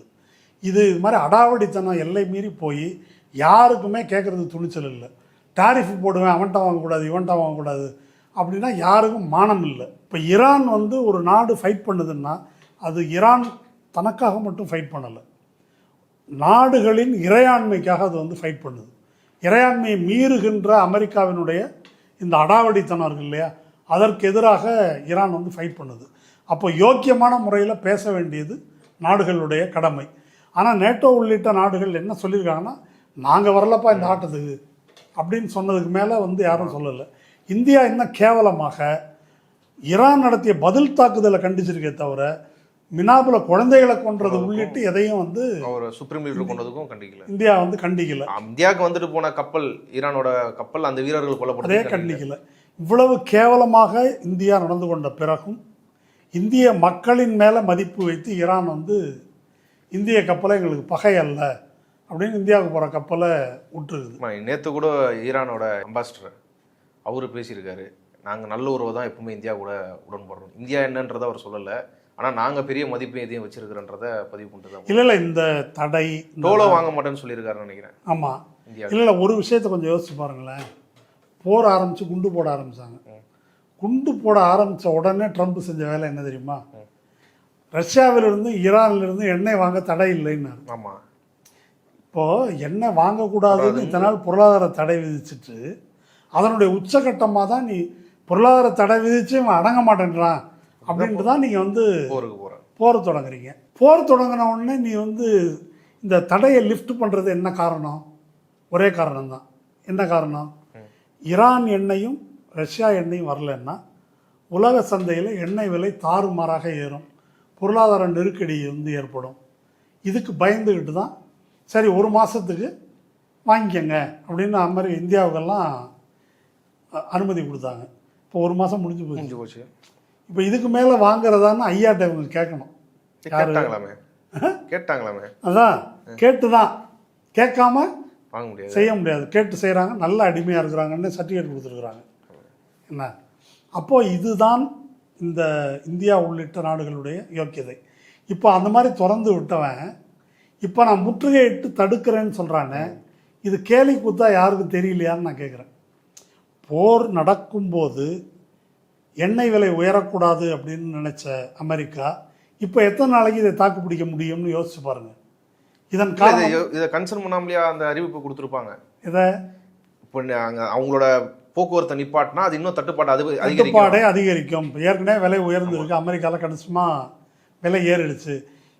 இது மாதிரி அடாவடித்தனம் எல்லை மீறி போய் யாருக்குமே கேட்குறதுக்கு துணிச்சல் இல்லை. டாரிஃப் போடுவேன், அவன்கிட்ட வாங்கக்கூடாது இவன்கிட்ட வாங்கக்கூடாது அப்படின்னா யாருக்கும் மானம் இல்லை. இப்போ ஈரான் வந்து ஒரு நாடு ஃபைட் பண்ணுதுன்னா அது ஈரான் தனக்காக மட்டும் ஃபைட் பண்ணலை, நாடுகளின் இறையாண்மைக்காக அது வந்து ஃபைட் பண்ணுது. இறையாண்மையை மீறுகின்ற அமெரிக்காவினுடைய இந்த அடாவடித்தனம் இருக்கு இல்லையா, அதற்கு எதிராக ஈரான் வந்து ஃபைட் பண்ணுது. அப்போ யோக்கியமான முறையில் பேச வேண்டியது நாடுகளுடைய கடமை. ஆனால் நேட்டோ உள்ளிட்ட நாடுகள் என்ன சொல்லியிருக்காங்கன்னா, நாங்கள் வரலப்பா இந்த ஆட்டத்துக்கு அப்படின்னு சொன்னதுக்கு மேலே வந்து யாரும் சொல்லலை. இந்தியா இன்னும் கேவலமாக ஈரான் நடத்திய பதில் தாக்குதலை கண்டிச்சிருக்கே தவிர மினாபுல குழந்தைகளை கொன்றது உள்ளிட்டு எதையும் வந்து அவர் சுப்ரீம் லீடர் கொண்டதுக்கும் கண்டிக்கல, இந்தியா வந்து கண்டிக்கல. இந்தியாவுக்கு வந்துட்டு போன கப்பல், ஈரானோட கப்பல், அந்த வீரர்கள் கொல்லப்பட்டதே கண்டிக்கல. இவ்வளவு கேவலமாக இந்தியா நடந்து கொண்ட பிறகும் இந்திய மக்களின் மேலே மதிப்பு வைத்து ஈரான் வந்து இந்திய கப்பலை எங்களுக்கு பகை அல்ல அப்படின்னு இந்தியாவுக்கு போகிற கப்பலை விட்டுருக்குது. நேற்று கூட ஈரானோட அம்பாசிடர் அவரு பேசியிருக்காரு, நாங்கள் நல்ல உறவு தான் எப்பவுமே இந்தியா கூட உடன்படுறோம், இந்தியா என்னன்றதை அவர் சொல்லலை, ஆனால் நாங்கள் பெரிய மதிப்பு எதையும் வச்சிருக்கிறன்றத பதிவு பண்ணுறது. இல்லை இந்த தடை டோலோ வாங்க மாட்டேன்னு சொல்லியிருக்காருன்னு நினைக்கிறேன். ஆமாம், இல்லை ஒரு விஷயத்தை கொஞ்சம் யோசிச்சு பாருங்களேன். போர் ஆரம்பித்து குண்டு போட ஆரம்பித்தாங்க. குண்டு போட ஆரம்பித்த உடனே ட்ரம்ப் செஞ்ச வேலை என்ன தெரியுமா, ரஷ்யாவிலிருந்து ஈரானிலிருந்து எண்ணெய் வாங்க தடை இல்லைன்னு. ஆமாம், இப்போது எண்ணெய் வாங்கக்கூடாதுன்னு இதனால் பொருளாதார தடை விதிச்சுட்டு அதனுடைய உச்சகட்டமாக தான் நீ பொருளாதார தடை விதித்து இவன் அடங்க மாட்டேன்றான் அப்படின்ட்டு தான் நீங்கள் வந்து போர் தொடங்குறீங்க. போர் தொடங்கின உடனே நீ வந்து இந்த தடையை லிஃப்ட் பண்ணுறது என்ன காரணம்? ஒரே காரணம்தான். என்ன காரணம்? ஈரான் எண்ணெயும் ரஷ்யா எண்ணெயும் வரலன்னா உலக சந்தையில் எண்ணெய் விலை தாறுமாறாக ஏறும், பொருளாதார நெருக்கடி வந்து ஏற்படும். இதுக்கு பயந்துக்கிட்டு தான் சரி ஒரு மாதத்துக்கு வாங்கிக்கங்க அப்படின்னு அது மாதிரி இந்தியாவுக்கெல்லாம் அனுமதி கொடுத்தாங்க. இப்போ ஒரு மாதம் முடிஞ்சு போச்சு. இப்போ இதுக்கு மேலே வாங்குறதான்னு ஐயாட்ட இவங்க கேட்கணும். கேட்டாங்களாமே, அதான் கேட்டு தான், கேட்காம வாங்க முடியாது, செய்ய முடியாது. கேட்டு செய்கிறாங்க, நல்ல அடிமையாக இருக்கிறாங்கன்னு சர்டிஃபிகேட் கொடுத்துருக்குறாங்க. என்ன அப்போது இதுதான் இந்த இந்தியா உள்ளிட்ட நாடுகளுடைய யோக்கியதை. இப்போ அந்த மாதிரி திறந்து விட்டவன் இப்போ நான் முற்றுகையிட்டு தடுக்கிறேன்னு சொல்கிறானே, இது கேலி கூத்தா யாருக்கும் தெரியலையான்னு நான் கேட்குறேன். போர் நடக்கும்போது எண்ணெய் விலை உயரக்கூடாது அப்படின்னு நினச்ச அமெரிக்கா இப்போ எத்தனை நாளைக்கு இதை தாக்கு பிடிக்க முடியும்னு யோசிச்சு பாருங்கள். இதன் காரணம் இதை கன்சர்ன் பண்ணாமலையா அந்த அறிவிப்பு கொடுத்துருப்பாங்க. இதை இப்போ அவங்களோட போக்குவரத்தை நிப்பாட்டினா அது இன்னும் தட்டுப்பாடே அதிகரிக்கும். ஏற்கனவே விலை உயர்ந்துருக்கு, அமெரிக்காவில் கணிசமாக விலை ஏறிடுச்சு.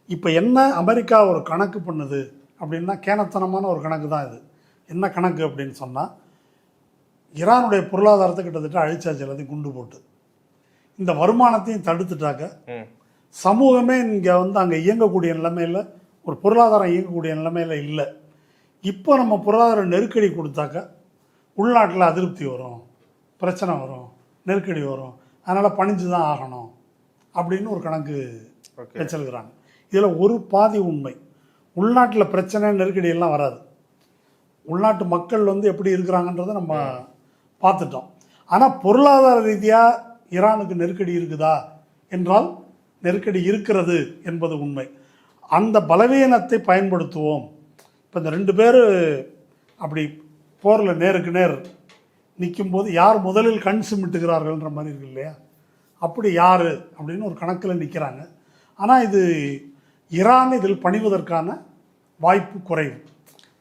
இப்போ என்ன அமெரிக்கா ஒரு கணக்கு பண்ணுது அப்படின்னா கேனத்தனமான ஒரு கணக்கு தான் இது. என்ன கணக்கு அப்படின்னு சொன்னால், ஈரானுடைய பொருளாதாரத்தை கிட்டத்தட்ட அழிச்சாச்சு எல்லாத்தையும் குண்டு போட்டு. இந்த வருமானத்தையும் தடுத்துட்டாக்க சமூகமே இங்கே வந்து அங்கே இயங்கக்கூடிய நிலைமையில், ஒரு பொருளாதாரம் இயங்கக்கூடிய நிலைமையில் இல்லை. இப்போ நம்ம பொருளாதார நெருக்கடி கொடுத்தாக்க உள்நாட்டில் அதிருப்தி வரும், பிரச்சனை வரும், நெருக்கடி வரும், அதனால் பணிஞ்சு தான் ஆகணும் அப்படின்னு ஒரு கணக்கு வச்சிருக்கிறாங்க. இதில் ஒரு பாதி உண்மை. உள்நாட்டில் பிரச்சனை நெருக்கடியெல்லாம் வராது, உள்நாட்டு மக்கள் வந்து எப்படி இருக்கிறாங்கன்றதை நம்ம பார்த்துட்டோம். ஆனால் பொருளாதார ரீதியாக ஈரானுக்கு நெருக்கடி இருக்குதா என்றால் நெருக்கடி இருக்கிறது என்பது உண்மை. அந்த பலவீனத்தை பயன்படுத்துவோம். இப்போ இந்த ரெண்டு பேர் அப்படி போரில் நேருக்கு நேர் நிற்கும்போது யார் முதலில் கண் சிமிட்டுகிறார்கள்ன்ற மாதிரி இருக்கு இல்லையா, அப்படி யார் அப்படின்னு ஒரு கணக்கில் நிற்கிறாங்க. ஆனால் இது ஈரான் இதில் பணிவதற்கான வாய்ப்பு குறைவு.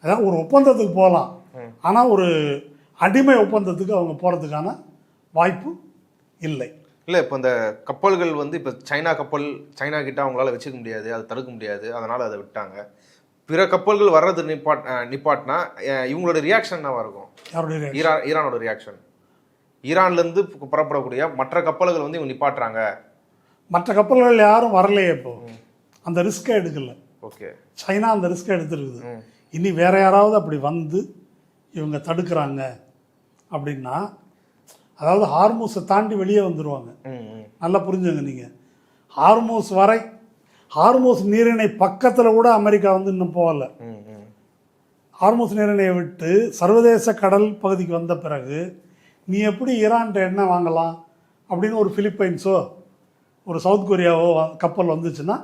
அதாவது ஒரு ஒப்பந்தத்துக்கு போகலாம், ஆனால் ஒரு அடிமை ஒப்பந்தத்துக்கு அவங்க போகிறதுக்கான வாய்ப்பு இல்லை. இல்லை, இப்போ இந்த கப்பல்கள் வந்து இப்போ சைனா கிட்ட அவங்களால வச்சுக்க முடியாது, அதை தடுக்க முடியாது, அதனால் அதை விட்டாங்க. பிற கப்பல்கள் வர்றது நிப்பாட்டினா இவங்களோட ரியாக்ஷன் என்னவா இருக்கும்? ஈரானோட ரியாக்ஷன் ஈரான்லேருந்து புறப்படக்கூடிய மற்ற கப்பல்கள் வந்து இவங்க நிப்பாட்டுறாங்க. மற்ற கப்பல்கள் யாரும் வரலையே இப்போ, அந்த ரிஸ்க்கை எடுக்கல. ஓகே, சைனா அந்த ரிஸ்க்கை எடுத்துருக்குது. இனி வேற யாராவது அப்படி வந்து இவங்க தடுக்கிறாங்க அப்படின்னா, அதாவது ஹார்மூஸை தாண்டி வெளியே வந்துடுவாங்க. நல்லா புரிஞ்சுங்க நீங்கள். ஹார்மூஸ் நீரிணை பக்கத்தில் கூட அமெரிக்கா வந்து இன்னும் போகலை. ஹார்மூஸ் நீரிணையை விட்டு சர்வதேச கடல் பகுதிக்கு வந்த பிறகு நீ எப்படி ஈரான்கிட்ட என்ன வாங்கலாம் அப்படின்னு ஒரு பிலிப்பைன்ஸோ ஒரு சவுத் கொரியாவோ கப்பல் வந்துச்சுன்னா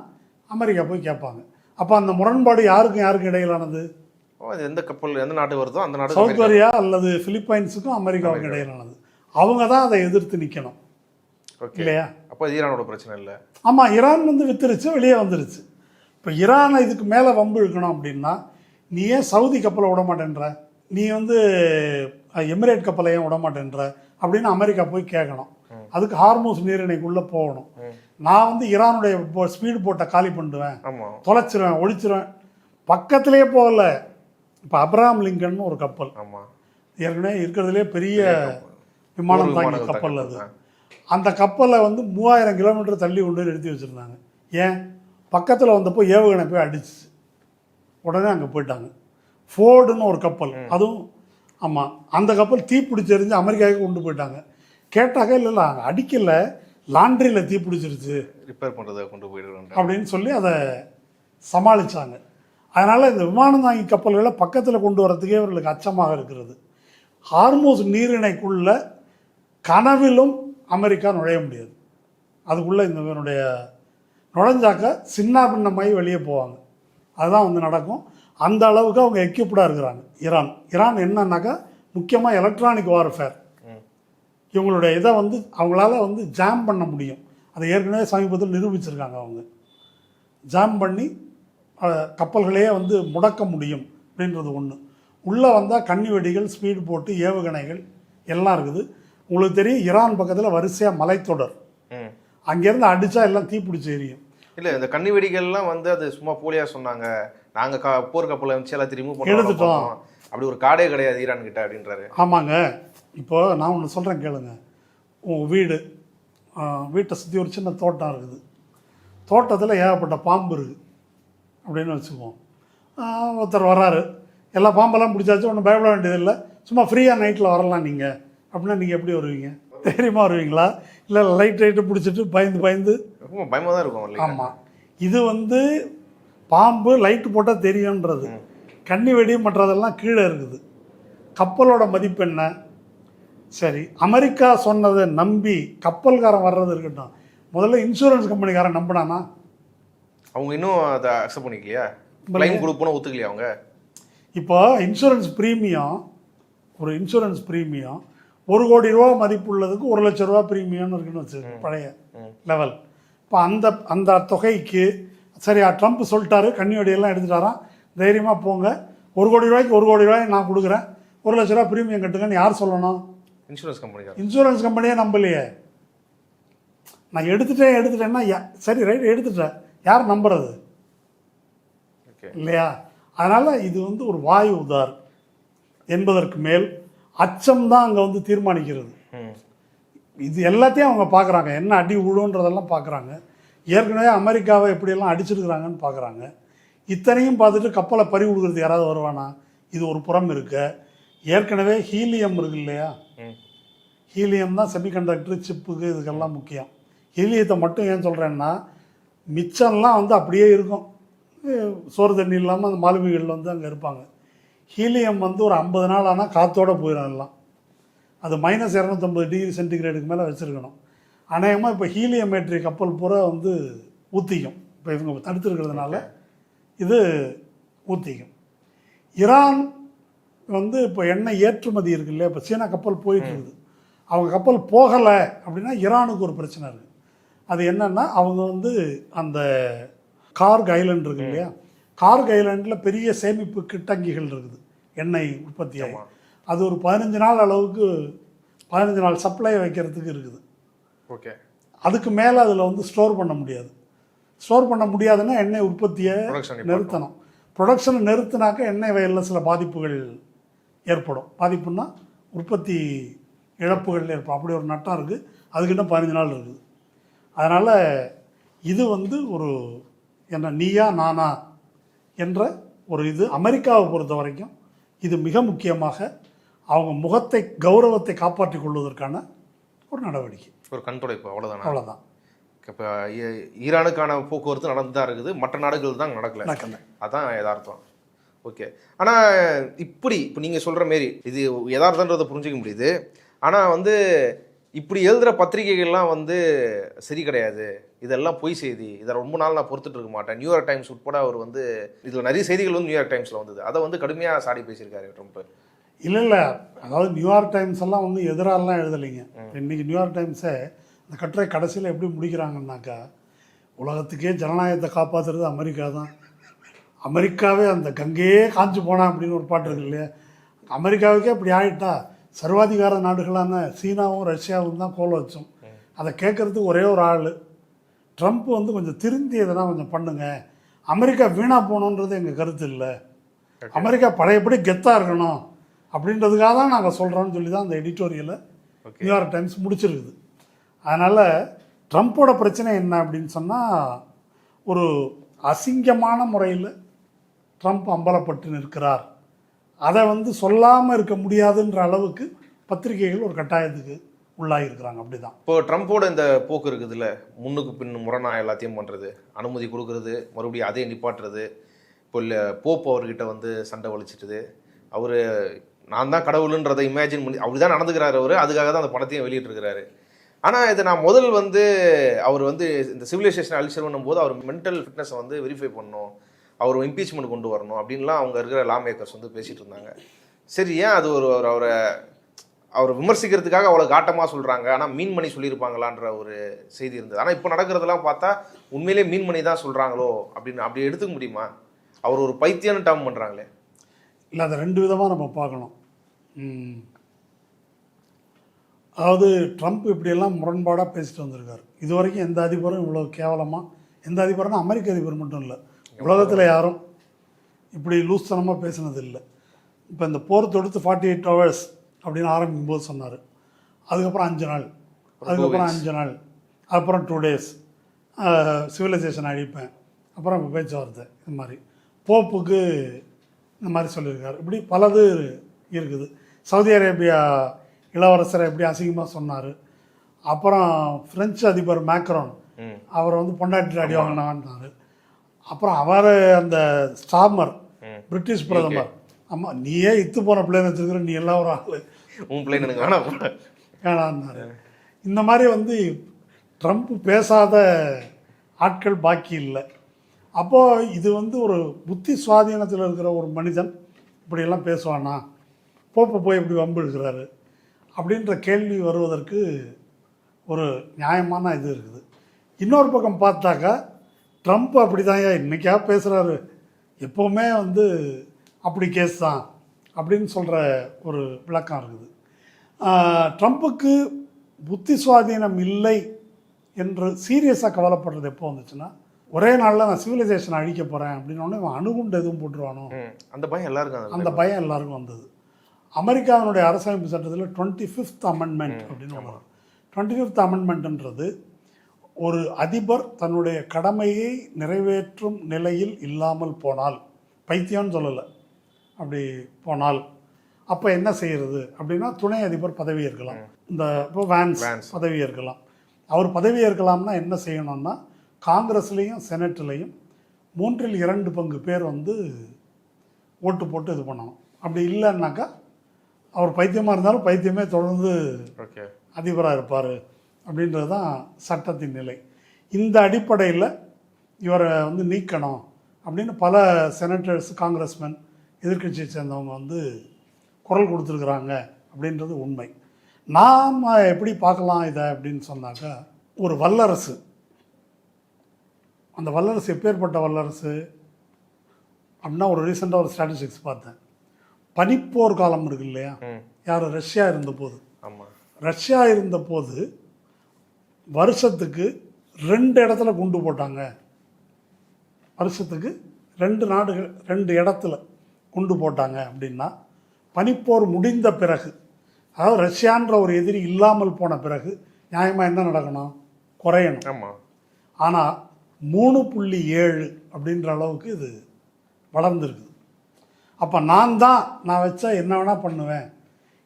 அமெரிக்கா போய் கேட்பாங்க. அப்போ அந்த முரண்பாடு யாருக்கும் இடையிலானது? எந்த கப்பல் எந்த நாட்டு வருதோ அந்த நாடு, சவுத் கொரியா அல்லது பிலிப்பைன்ஸுக்கும் அமெரிக்காவுக்கும் இடையிலானது. அவங்க தான் அதை எதிர்த்து நிற்கணும் இல்லையா? அப்போ ஈரானோட பிரச்சனை இல்லை. ஆமாம், ஈரான் வந்து வித்துருச்சு, வெளியே வந்துருச்சு. இப்போ ஈரானை இதுக்கு மேலே வம்பு இழுக்கணும் அப்படின்னா, நீ ஏன் சவுதி கப்பலை விட மாட்டேன்ற, நீ வந்து எமிரேட் கப்பலை ஏன் விட மாட்டேன்ற அப்படின்னு அமெரிக்கா போய் கேட்கணும். அதுக்கு ஹார்மூஸ் நீரிணைக்குள்ளே போகணும். நான் வந்து ஈரானுடைய ஸ்பீடு போட்டை காலி பண்ணிடுவேன், தொலைச்சிருவேன், ஒழிச்சிருவேன். பக்கத்திலே போகல. இப்போ அப்ரஹாம் லிங்கன் ஒரு கப்பல், ஏற்கனவே இருக்கிறதுலே பெரிய விமானம் தாங்கி கப்பல் அது. அந்த கப்பலை வந்து 3000 கிலோமீட்டர் தள்ளி கொண்டு நிறுத்தி வச்சுருந்தாங்க. ஏன்? பக்கத்தில் வந்தப்போ ஏவுகணை போய் அடிச்சு உடனே அங்கே போயிட்டாங்க. ஃபோர்டுன்னு ஒரு கப்பல், அதுவும் ஆமாம், அந்த கப்பல் தீப்பிடிச்செறிஞ்சு அமெரிக்காவுக்கு கொண்டு போயிட்டாங்க. கேட்டாக்க இல்லை அங்கே அடிக்கலை, லாண்ட்ரியில் தீப்பிடிச்சிருச்சு, ரிப்பேர் பண்ணுறதை கொண்டு போயிடுறாங்க அப்படின்னு சொல்லி அதை சமாளித்தாங்க. அதனால் இந்த விமானம் தாங்கி கப்பல்களை பக்கத்தில் கொண்டு வரத்துக்கே அவர்களுக்கு அச்சமாக இருக்கிறது. ஹார்மூஸ் நீரிணைக்குள்ள கனவிலும் அமெரிக்கா நுழைய முடியாது. அதுக்குள்ளே இவனுடைய நுழைஞ்சாக்க சின்ன பின்னமாகி வெளியே போவாங்க. அதுதான் வந்து நடக்கும். அந்த அளவுக்கு அவங்க எக்யூப்டாக இருக்கிறாங்க. ஈரான் என்னன்னாக்கா முக்கியமாக எலக்ட்ரானிக் வார்ஃபேர், இவங்களுடைய இதை வந்து அவங்களால வந்து ஜாம் பண்ண முடியும். அதை ஏற்கனவே சமீபத்தில் நிரூபிச்சிருக்காங்க. அவங்க ஜாம் பண்ணி கப்பல்களையே வந்து முடக்க முடியும் அப்படின்றது ஒன்று. உள்ளே வந்தால் கன்னி வெடிகள், ஸ்பீடு போட்டு, ஏவுகணைகள் எல்லாம் இருக்குது. உங்களுக்கு தெரியும், ஈரான் பக்கத்தில் வரிசையாக மலைத்தொடர், அங்கேருந்து அடித்தா எல்லாம் தீப்பிடிச்சி எரியும். இல்லை, இந்த கன்னி வெடிகள்லாம் வந்து அது சும்மா போலியாக சொன்னாங்க. நாங்கள் போர் கப்பலை வச்சு எல்லாத்தையும் ரிமூவ் எடுத்துட்டோம், அப்படி ஒரு காடே கிடையாது ஈரான் கிட்ட அப்படின்றாரு. ஆமாங்க. இப்போ நான் ஒன்று சொல்கிறேன் கேளுங்க. உங்கள் வீட்டை சுற்றி ஒரு சின்ன தோட்டம் இருக்குது. தோட்டத்தில் ஏகப்பட்ட பாம்பு இருக்குது அப்படின்னு வச்சுக்குவோம். ஒருத்தர் வர்றாரு, எல்லா பாம்பெல்லாம் பிடிச்சாச்சு, ஒன்றும் பயப்பட வேண்டியதில்லை, சும்மா ஃப்ரீயாக நைட்டில் வரலாம் நீங்கள் அப்படின்னா நீங்கள் எப்படி வருவீங்க? தைரியமாக வருவீங்களா? இல்லை லைட்டு பிடிச்சிட்டு பயந்து பயமாக தான் இருக்கும். ஆமாம், இது வந்து பாம்பு லைட்டு போட்டால் தெரியுன்றது. கன்னி வெடி மற்றதெல்லாம் கீழே இருக்குது. கப்பலோட மதிப்பு என்ன? சரி, அமெரிக்கா சொன்னதை நம்பி கப்பல்காரன் வர்றது இருக்கட்டும், முதல்ல இன்சூரன்ஸ் கம்பெனிக்காரன் நம்பினானா? அவங்க இன்னும் அதை அக்செப்ட் பண்ணிக்கலையா? கிளைம் கொடுப்போன்னு ஒத்துக்கலையா அவங்க? இப்போ இன்சூரன்ஸ் ப்ரீமியம், ஒரு இன்சூரன்ஸ் ப்ரீமியம் 1 கோடி ரூபா மதிப்பு உள்ளதுக்கு 1 லட்ச ரூபா ப்ரீமியம்னு இருக்குன்னு வச்சு பழைய லெவல். இப்போ அந்த தொகைக்கு சரியா ட்ரம்ப் சொல்லிட்டாரு, கன்னிவடியெல்லாம் எடுத்துட்டாராம், தைரியமாக போங்க, 1 கோடி ரூபாய்க்கு 1 கோடி ரூபாய் நான் கொடுக்குறேன், 1 லட்ச ரூபா ப்ரீமியம் கட்டுங்கன்னு யார் சொல்லணும்? இன்சூரன்ஸ் கம்பெனியே நம்பலையே. நான் எடுத்துட்டேன்னா சரி ரைட் எடுத்துட்டேன், யார் நம்புறது இல்லையா? அதனால் இது வந்து ஒரு வாயு உதார் என்பதற்கு மேல் அச்சம்தான் அங்கே வந்து தீர்மானிக்கிறது. இது எல்லாத்தையும் அவங்க பார்க்குறாங்க, என்ன அடி விழுன்றதெல்லாம் பார்க்குறாங்க. ஏற்கனவே அமெரிக்காவை எப்படியெல்லாம் அடிச்சிருக்கிறாங்கன்னு பார்க்குறாங்க. இத்தனையும் பார்த்துட்டு கப்பலை பறி கொடுக்குறது யாராவது வருவானா? இது ஒரு புறம் இருக்க, ஏற்கனவே ஹீலியம் இருக்கு இல்லையா? ஹீலியம் தான் செமிகண்டக்டர் சிப்புக்கு இதுக்கெல்லாம் முக்கியம். ஹீலியத்தை மட்டும் ஏன் சொல்கிறேன்னா, மிச்சம்லாம் வந்து அப்படியே இருக்கும், சோறு தண்ணி இல்லாமல் அந்த மாலுமிகள் வந்து அங்கே இருப்பாங்க. ஹீலியம் வந்து ஒரு 50 நாள் ஆனால் காற்றோடு போயிடும் எல்லாம். அது -250 டிகிரி சென்டிகிரேடுக்கு மேலே வச்சுருக்கணும். அநேகமாக இப்போ ஹீலியம் ஏற்றிய கப்பல் பூரா வந்து ஊற்றிக்கும். இப்போ இவங்க தடுத்துருக்கிறதுனால இது ஊற்றிக்கும். ஈரான் வந்து இப்போ எண்ணெய் ஏற்றுமதி இருக்கு இல்லையா? இப்போ சீனா கப்பல் போயிட்டு இருக்குது. அவங்க கப்பல் போகலை அப்படின்னா ஈரானுக்கு ஒரு பிரச்சனை இருக்குது. அது என்னென்னா, அவங்க வந்து அந்த கார்க் ஐலண்ட் இருக்கு இல்லையா? கார்க் ஐலண்டில் பெரிய சேமிப்பு கிட்டங்கிகள் இருக்குது எண்ணெய் உற்பத்தியாக. அது ஒரு 15 நாள் அளவுக்கு 15 நாள் சப்ளை வைக்கிறதுக்கு இருக்குது. ஓகே, அதுக்கு மேலே அதில் வந்து ஸ்டோர் பண்ண முடியாது. ஸ்டோர் பண்ண முடியாதுன்னா எண்ணெய் உற்பத்தியை நிறுத்தணும். ப்ரொடக்ஷனை நிறுத்தினாக்க எண்ணெய் வயலில் சில பாதிப்புகள் ஏற்படும். பாதிப்புன்னா உற்பத்தி இழப்புகள் ஏற்படும். அப்படி ஒரு நட்டம் இருக்குது. அதுக்கு இன்னும் 15 நாள் இருக்குது. அதனால் இது வந்து ஒரு என்ன நீயா நானா என்ற ஒரு இது அமெரிக்காவை பொறுத்த வரைக்கும் இது மிக முக்கியமாக அவங்க முகத்தை கௌரவத்தை காப்பாற்றிக் கொள்வதற்கான ஒரு நடவடிக்கை, ஒரு கண்துடைப்பு, அவ்வளோதானே? அவ்வளோதான். இப்போ ஈரானுக்கான போக்குவரத்து நடந்து தான் இருக்குது, மற்ற நாடுகள் தான் நடக்கல. அதான் யதார்த்தம். ஓகே. ஆனால் இப்போ நீங்கள் சொல்கிற மாரி இது யதார்த்தன்றதை புரிஞ்சிக்க முடியுது. ஆனால் வந்து இப்படி எழுதுகிற பத்திரிகைகள்லாம் வந்து சரி கிடையாது, இதெல்லாம் பொய் செய்தி, இதை ரொம்ப நாள் நான் பொறுத்துட்டு இருக்க மாட்டேன். நியூயார்க் டைம்ஸ் உட்பட அவர் வந்து இதில் நிறைய செய்திகள் வந்து நியூயார்க் டைம்ஸில் வந்தது, அதை வந்து கடுமையாக சாடி பேசியிருக்காரு ட்ரம்ப். இல்லை அதாவது நியூயார்க் டைம்ஸ் எல்லாம் ஒன்றும் எதிராலாம் எழுதலைங்க. இன்றைக்கி நியூயார்க் டைம்ஸை அந்த கட்டுரை கடைசியில் எப்படி முடிக்கிறாங்கன்னாக்கா, உலகத்துக்கே ஜனநாயகத்தை காப்பாற்றுறது அமெரிக்கா தான், அமெரிக்காவே அந்த கங்கையே காஞ்சு போனா அப்படின்னு ஒரு பாட்டு இருக்கு இல்லையா, அமெரிக்காவுக்கே அப்படி ஆகிட்டா சர்வாதிகார நாடுகளான சீனாவும் ரஷ்யாவும் தான் கோல வச்சோம். அதை கேட்குறதுக்கு ஒரே ஒரு ஆள் ட்ரம்ப் வந்து கொஞ்சம் திருந்தி எதனா கொஞ்சம் பண்ணுங்க, அமெரிக்கா வீணாக போகணுன்றது எங்கள் கருத்து இல்லை, அமெரிக்கா பழையபடி கெத்தாக இருக்கணும் அப்படின்றதுக்காக தான் நாங்கள் சொல்கிறோன்னு சொல்லி தான் அந்த எடிட்டோரியலை நியூயார்க் டைம்ஸ் முடிச்சிருக்குது. அதனால் ட்ரம்ப்போட பிரச்சனை என்ன அப்படின்னு சொன்னால், ஒரு அசிங்கமான முறையில் ட்ரம்ப் அம்பலப்பட்டு நிற்கிறார். அதை வந்து சொல்லாமல் இருக்க முடியாதுன்ற அளவுக்கு பத்திரிகைகள் ஒரு கட்டாயத்துக்கு உள்ளாகிருக்கிறாங்க. அப்படி தான் இப்போ ட்ரம்ப்போட இந்த போக்கு இருக்குதுல்ல, முன்னுக்கு பின்னு முரணா எல்லாத்தையும் பண்ணுறது, அனுமதி கொடுக்கறது, மறுபடியும் அதே நிப்பாட்டுறது. இப்போ இல்லை போப் அவர்கிட்ட வந்து சண்டை வலிச்சிட்டுது, அவர் நான் தான் கடவுளுன்றதை இமேஜின் பண்ணி அப்படி தான் நடந்துக்கிறாரு அவர், அதுக்காக தான் அந்த படத்தையும் வெளியிட்டிருக்கிறாரு. ஆனால் இதை நான் முதல் வந்து அவர் வந்து இந்த சிவிலைசேஷன் அழிச்சர் பண்ணும்போது அவர் மென்டல் ஃபிட்னஸை வந்து வெரிஃபை பண்ணணும், அவர் இம்பீச்மெண்ட் கொண்டு வரணும் அப்படின்லாம் அவங்க இருக்கிற லா மேக்கர்ஸ் வந்து பேசிகிட்டு இருந்தாங்க. சரி, ஏன் அது ஒரு அவரை விமர்சிக்கிறதுக்காக அவ்வளோ காட்டமாக சொல்கிறாங்க, ஆனால் மீன் பண்ணி சொல்லியிருப்பாங்களான்ற ஒரு செய்தி இருந்தது. ஆனால் இப்போ நடக்கிறதெல்லாம் பார்த்தா உண்மையிலே மீன் பண்ணி தான் சொல்கிறாங்களோ அப்படின்னு அப்படி எடுத்துக்க முடியுமா? அவர் ஒரு பைத்தியம்னு டேர்ம் பண்ணுறாங்களே. இல்லை, அதை ரெண்டு விதமாக நம்ம பார்க்கணும். அதாவது ட்ரம்ப் இப்படியெல்லாம் முரண்பாடாக பேசிட்டு வந்திருக்காரு. இது வரைக்கும் எந்த அதிபரும் இவ்வளோ கேவலமாக, எந்த அதிபர்னா அமெரிக்க அதிபர் மட்டும் இல்லை, உலகத்தில் யாரும் இப்படி லூஸ்தனமாக பேசினது இல்லை. இப்போ இந்த போர் தொடுத்து 48 hours அப்படின்னு ஆரம்பிக்கும்போது சொன்னார், அதுக்கப்புறம் 5 நாள், அதுக்கப்புறம் 5 நாள், அப்புறம் 2 days சிவிலைசேஷன் அழிப்பேன், அப்புறம் இப்போ பேச்சுவார்த்தை, இது மாதிரி போப்புக்கு இந்த மாதிரி சொல்லியிருக்காரு. இப்படி பலது இருக்குது. சவுதி அரேபியா இளவரசரை எப்படி அசிங்கமாக சொன்னார். அப்புறம் பிரெஞ்சு அதிபர் மேக்ரோன் அவரை வந்து பொண்டாட்டி அடி வாங்கினான்னாரு. அப்புறம் அவர் அந்த ஸ்டார்மர் பிரிட்டிஷ் பிரதமர், ஆமாம் நீயே இத்து போன பிளேன் வச்சுருக்கிற, நீ எல்லாம் ஒரு ஆள் உன் பிளேன் வேணான்னாரு. இந்த மாதிரி வந்து ட்ரம்ப் பேசாத ஆட்கள் பாக்கி இல்லை. அப்போது இது வந்து ஒரு புத்தி சுவாதீனத்தில் இருக்கிற ஒரு மனிதன் இப்படியெல்லாம் பேசுவானா, போப்பை போய் இப்படி வம்பு இருக்கிறாரு அப்படின்ற கேள்வி வருவதற்கு ஒரு நியாயமான இது இருக்குது. இன்னொரு பக்கம் பார்த்தாக்கா ட்ரம்ப் அப்படி தான் இன்றைக்கா பேசுகிறாரு, எப்போவுமே வந்து அப்படி கேஸ் தான் அப்படின்னு சொல்கிற ஒரு விளக்கம் இருக்குது. ட்ரம்ப்புக்கு புத்தி சுவாதீனம் இல்லை என்று சீரியஸாக கவலைப்படுறது எப்போ வந்துச்சுன்னா, ஒரே நாளில் நான் சிவிலைசேஷன் அழிக்க போகிறேன் அப்படின்னோடனே இவன் அணுகுண்டு எதுவும் போட்டுருவானோ அந்த பயம் எல்லாருக்கும், அந்த பயம் எல்லாருக்கும் வந்தது. அமெரிக்காவினுடைய அரசமைப்பு சட்டத்தில் 25th Amendment அப்படின்னு ஒன்று. 25th Amendmentன்றது ஒரு அதிபர் தன்னுடைய கடமையை நிறைவேற்றும் நிலையில் இல்லாமல் போனால், பைத்தியம்னு சொல்லலை, அப்படி போனால் அப்போ என்ன செய்கிறது அப்படின்னா, துணை அதிபர் பதவி ஏற்கலாம். இந்த இப்போ வான்ஸ் பதவி ஏற்கலாம். அவர் பதவி ஏற்கலாம்னா என்ன செய்யணும்னா, காங்கிரஸ்லேயும் செனட்லேயும் 3/2 பங்கு பேர் வந்து ஓட்டு போட்டு இது பண்ணணும். அப்படி இல்லைன்னாக்கா அவர் பைத்தியமாக இருந்தாலும் பைத்தியமே தொடர்ந்து அதிபராக இருப்பார் அப்படின்றது தான் சட்டத்தின் நிலை. இந்த அடிப்படையில் இவரை வந்து நீக்கணும் அப்படின்னு பல செனட்டர்ஸ், காங்கிரஸ்மேன், எதிர்கட்சியை சேர்ந்தவங்க வந்து குரல் கொடுத்துருக்குறாங்க அப்படின்றது உண்மை. நாம் எப்படி பார்க்கலாம் இதை அப்படின்னு சொன்னாக்கா, ஒரு வல்லரசு, அந்த வல்லரசு எப்பேற்பட்ட வல்லரசு அப்படின்னா, ஒரு ரீசெண்டாக ஒரு ஸ்டாட்டிஸ்டிக்ஸ் பார்த்தேன். பனிப்போர் காலம் இருக்கு இல்லையா, யார் ரஷ்யா இருந்தபோது, ரஷ்யா இருந்தபோது வருஷத்துக்கு 2 இடத்துல குண்டு போட்டாங்க. வருஷத்துக்கு 2 நாடுகள் 2 இடத்துல குண்டு போட்டாங்க அப்படின்னா, பனிப்போர் முடிந்த பிறகு, அதாவது ரஷ்யான்ற ஒரு எதிரி இல்லாமல் போன பிறகு நியாயமாக என்ன நடக்கணும்? குறையணும். ஆமா. ஆனால் 3.7 அப்படின்ற அளவுக்கு இது வளர்ந்துருக்குது. அப்போ நான் வச்சா என்ன வேணால் பண்ணுவேன்.